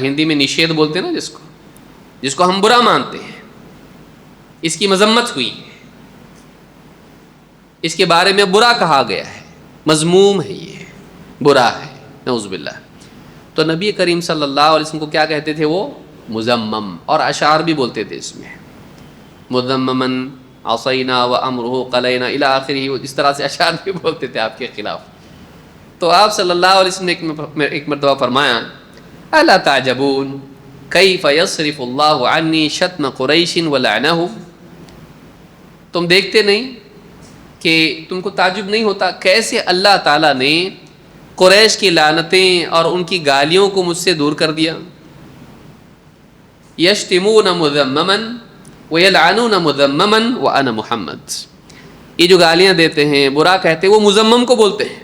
S1: ہندی میں نشید بولتے ہیں نا جس کو ہم برا مانتے ہیں، اس کی مذمت ہوئی ہے، اس کے بارے میں برا کہا گیا ہے، مذموم ہے، یہ برا ہے، نعوذ باللہ. تو نبی کریم صلی اللہ علیہ وسلم کو کیا کہتے تھے؟ وہ مذمم. اور اشعار بھی بولتے تھے اس میں، مذممن عصینا و امرہ قلینا الی آخرہ، اس طرح سے اشعار بھی بولتے تھے آپ کے خلاف. تو آپ صلی اللہ علیہ وسلم نے ایک مرتبہ فرمایا الا تعجبون کیف یصرف اللہ عنی شتم قریش ولعنہم، تم دیکھتے نہیں کہ تم کو تعجب نہیں ہوتا کیسے اللہ تعالیٰ نے قریش کی لعنتیں اور ان کی گالیوں کو مجھ سے دور کر دیا. یشتمون مذمما ویلعنون مذمما وانا محمد، یہ جو گالیاں دیتے ہیں، برا کہتے ہیں، وہ مذمم کو بولتے ہیں.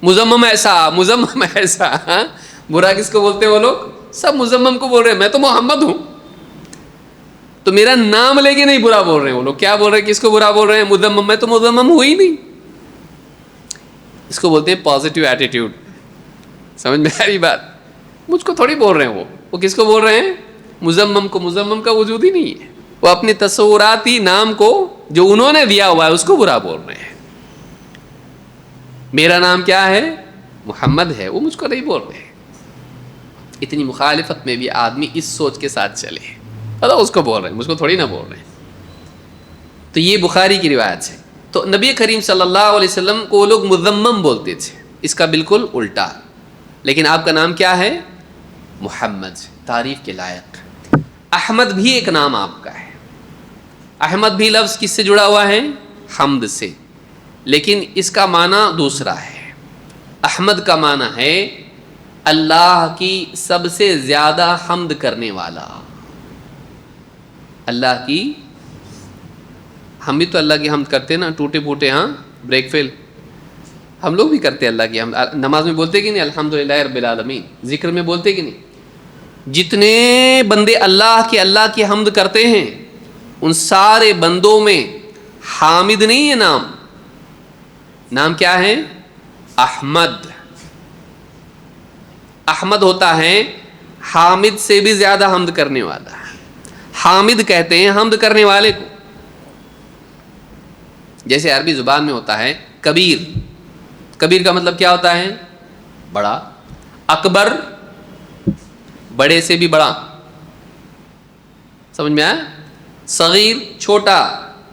S1: مذمم ایسا ہاں؟ برا کس کو بولتے ہیں وہ لوگ؟ سب مذمم کو بول رہے ہیں، میں تو محمد ہوں. تو میرا نام لے کے نہیں برا بول رہے ہیں وہ لوگ. کیا بول رہے ہیں؟ کس کو برا بول رہے ہیں؟ مذمم. میں تو مذمم ہوں ہی نہیں. اس کو بولتے ہیں پازیٹیو ایٹیٹیوڈ. سمجھ میں آ رہی بات؟ مجھ کو تھوڑی بول رہے ہیں وہ کس کو بول رہے ہیں؟ مذمم کو. مذمم کا وجود ہی نہیں ہے، وہ اپنے تصوراتی نام کو جو انہوں نے دیا ہوا ہے اس کو برا بول رہے ہیں. میرا نام کیا ہے؟ محمد ہے، وہ مجھ کو نہیں بول رہے. اتنی مخالفت میں بھی آدمی اس سوچ کے ساتھ چلے، اللہ اس کو بول رہے ہیں، مجھ کو تھوڑی نہ بول رہے ہیں. تو یہ بخاری کی روایت ہے. تو نبی کریم صلی اللہ علیہ وسلم کو وہ لوگ مذمم بولتے تھے، اس کا بالکل الٹا. لیکن آپ کا نام کیا ہے؟ محمد، تعریف کے لائق. احمد بھی ایک نام آپ کا ہے. احمد بھی لفظ کس سے جڑا ہوا ہے؟ حمد سے، لیکن اس کا معنی دوسرا ہے. احمد کا معنی ہے اللہ کی سب سے زیادہ حمد کرنے والا. اللہ کی، ہم بھی تو اللہ کی حمد کرتے ہیں نا، ٹوٹے پھوٹے ہاں بریک فیل ہم لوگ بھی کرتے ہیں اللہ کی حمد. نماز میں بولتے کہ نہیں الحمدللہ رب العالمین؟ ذکر میں بولتے کہ نہیں؟ جتنے بندے اللہ کی حمد کرتے ہیں ان سارے بندوں میں حامد نہیں ہے نام کیا ہے؟ احمد. احمد ہوتا ہے حامد سے بھی زیادہ حمد کرنے والا. حامد کہتے ہیں حمد کرنے والے کو. جیسے عربی زبان میں ہوتا ہے کبیر. کبیر کا مطلب کیا ہوتا ہے؟ بڑا. اکبر بڑے سے بھی بڑا. سمجھ میں آیا؟ صغیر چھوٹا،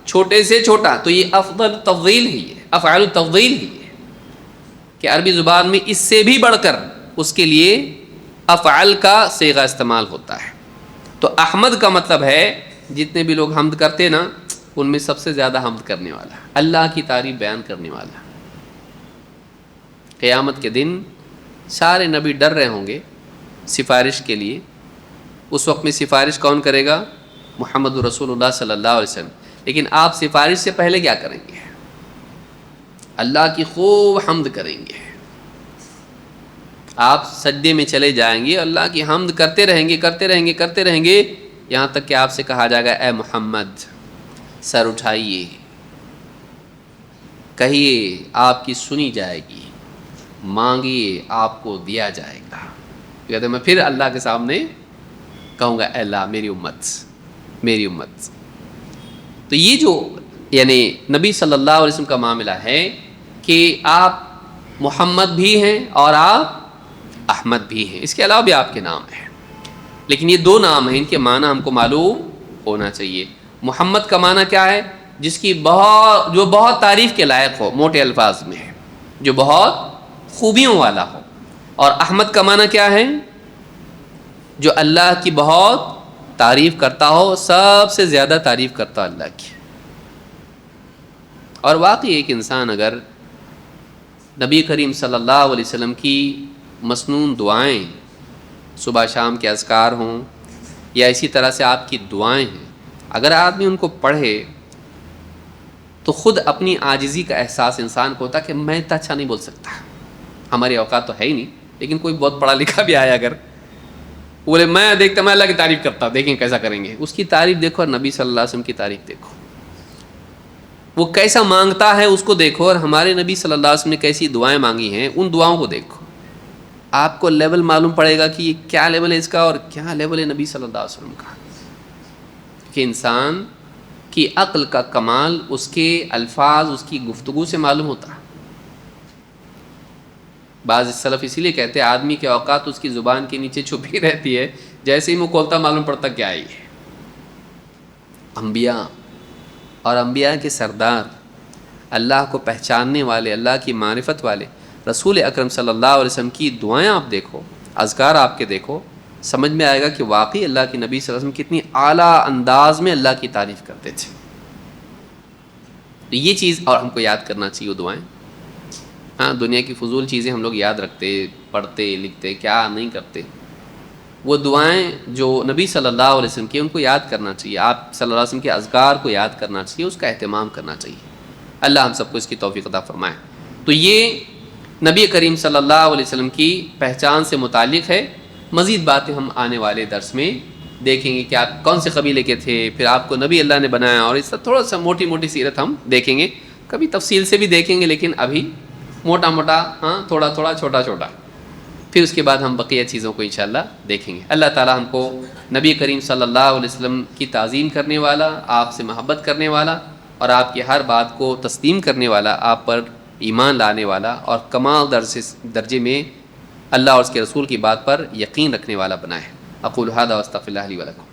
S1: چھوٹے سے چھوٹا. تو یہ افضل تفضیل ہی ہے، افعال تفضیل ہی ہے کہ عربی زبان میں اس سے بھی بڑھ کر اس کے لیے افعال کا صیغہ استعمال ہوتا ہے. تو احمد کا مطلب ہے جتنے بھی لوگ حمد کرتے نا ان میں سب سے زیادہ حمد کرنے والا، اللہ کی تعریف بیان کرنے والا. قیامت کے دن سارے نبی ڈر رہے ہوں گے سفارش کے لیے. اس وقت میں سفارش کون کرے گا؟ محمد رسول اللہ صلی اللہ علیہ وسلم. لیکن آپ سفارش سے پہلے کیا کریں گے؟ اللہ کی خوب حمد کریں گے. آپ سجدے میں چلے جائیں گے، اللہ کی حمد کرتے رہیں گے یہاں تک کہ آپ سے کہا جائے گا اے محمد سر اٹھائیے، کہیے آپ کی سنی جائے گی، مانگیے آپ کو دیا جائے گا. کہتے میں پھر اللہ کے سامنے کہوں گا اے اللہ میری امت. تو یہ جو یعنی نبی صلی اللہ علیہ وسلم کا معاملہ ہے کہ آپ محمد بھی ہیں اور آپ احمد بھی ہیں. اس کے علاوہ بھی آپ کے نام ہیں، لیکن یہ دو نام ہیں، ان کے معنی ہم کو معلوم ہونا چاہیے. محمد کا معنی کیا ہے؟ جس کی جو بہت تعریف کے لائق ہو، موٹے الفاظ میں ہے، جو بہت خوبیوں والا ہو. اور احمد کا معنی کیا ہے؟ جو اللہ کی بہت تعریف کرتا ہو، سب سے زیادہ تعریف کرتا اللہ کی. اور واقعی ایک انسان اگر نبی کریم صلی اللہ علیہ وسلم کی مسنون دعائیں صبح شام کے اذکار ہوں یا اسی طرح سے آپ کی دعائیں ہیں، اگر آدمی ان کو پڑھے تو خود اپنی عاجزی کا احساس انسان کو ہوتا کہ میں اتنا اچھا نہیں بول سکتا، ہماری اوقات تو ہے ہی نہیں، لیکن کوئی بہت پڑھا لکھا بھی آیا اگر بولے میں دیکھتا میں اللہ کی تعریف کرتا ہوں، دیکھیں کیسا کریں گے، اس کی تعریف دیکھو اور نبی صلی اللہ علیہ وسلم کی تعریف دیکھو، وہ کیسا مانگتا ہے اس کو دیکھو، اور ہمارے نبی صلی اللہ علیہ وسلم نے کیسی دعائیں مانگی ہیں ان دعاؤں کو دیکھو، آپ کو لیول معلوم پڑے گا کہ یہ کیا لیول ہے اس کا اور کیا لیول ہے نبی صلی اللہ علیہ وسلم کا، کہ انسان کی عقل کا کمال اس کے الفاظ، اس کی گفتگو سے معلوم ہوتا ہے۔ بعض سلف اسی لیے کہتے ہیں آدمی کے اوقات اس کی زبان کے نیچے چھپی رہتی ہے، جیسے ہی منہ کھولتا معلوم پڑتا کیا ہے یہ۔ انبیاء اور انبیاء کے سردار، اللہ کو پہچاننے والے، اللہ کی معرفت والے رسول اکرم صلی اللہ علیہ وسلم کی دعائیں آپ دیکھو، اذکار آپ کے دیکھو، سمجھ میں آئے گا کہ واقعی اللہ کے نبی صلی اللہ علیہ وسلم کتنی اعلیٰ انداز میں اللہ کی تعریف کرتے تھے۔ یہ چیز اور ہم کو یاد کرنا چاہیے وہ دعائیں۔ ہاں دنیا کی فضول چیزیں ہم لوگ یاد رکھتے، پڑھتے، لکھتے، کیا نہیں کرتے، وہ دعائیں جو نبی صلی اللہ علیہ وسلم کی ان کو یاد کرنا چاہیے، آپ صلی اللہ علیہ وسلم کے اذکار کو یاد کرنا چاہیے، اس کا اہتمام کرنا چاہیے۔ اللہ ہم سب کو اس کی توفیق عطا فرمائے۔ تو یہ نبی کریم صلی اللہ علیہ وسلم کی پہچان سے متعلق ہے۔ مزید باتیں ہم آنے والے درس میں دیکھیں گے کہ آپ کون سے قبیلے کے تھے، پھر آپ کو نبی اللہ نے بنایا، اور اس کا تھوڑا سا موٹی موٹی سیرت ہم دیکھیں گے، کبھی تفصیل سے بھی دیکھیں گے، لیکن ابھی موٹا موٹا، ہاں تھوڑا تھوڑا، چھوٹا چھوٹا، پھر اس کے بعد ہم بقیہ چیزوں کو انشاءاللہ دیکھیں گے۔ اللہ تعالی ہم کو نبی کریم صلی اللہ علیہ وسلم کی تعظیم کرنے والا، آپ سے محبت کرنے والا، اور آپ کی ہر بات کو تسلیم کرنے والا، آپ پر ایمان لانے والا، اور کمال درجے میں اللہ اور اس کے رسول کی بات پر یقین رکھنے والا بنائے۔ اقول ھذا واستغفر اللہ لی ولکم۔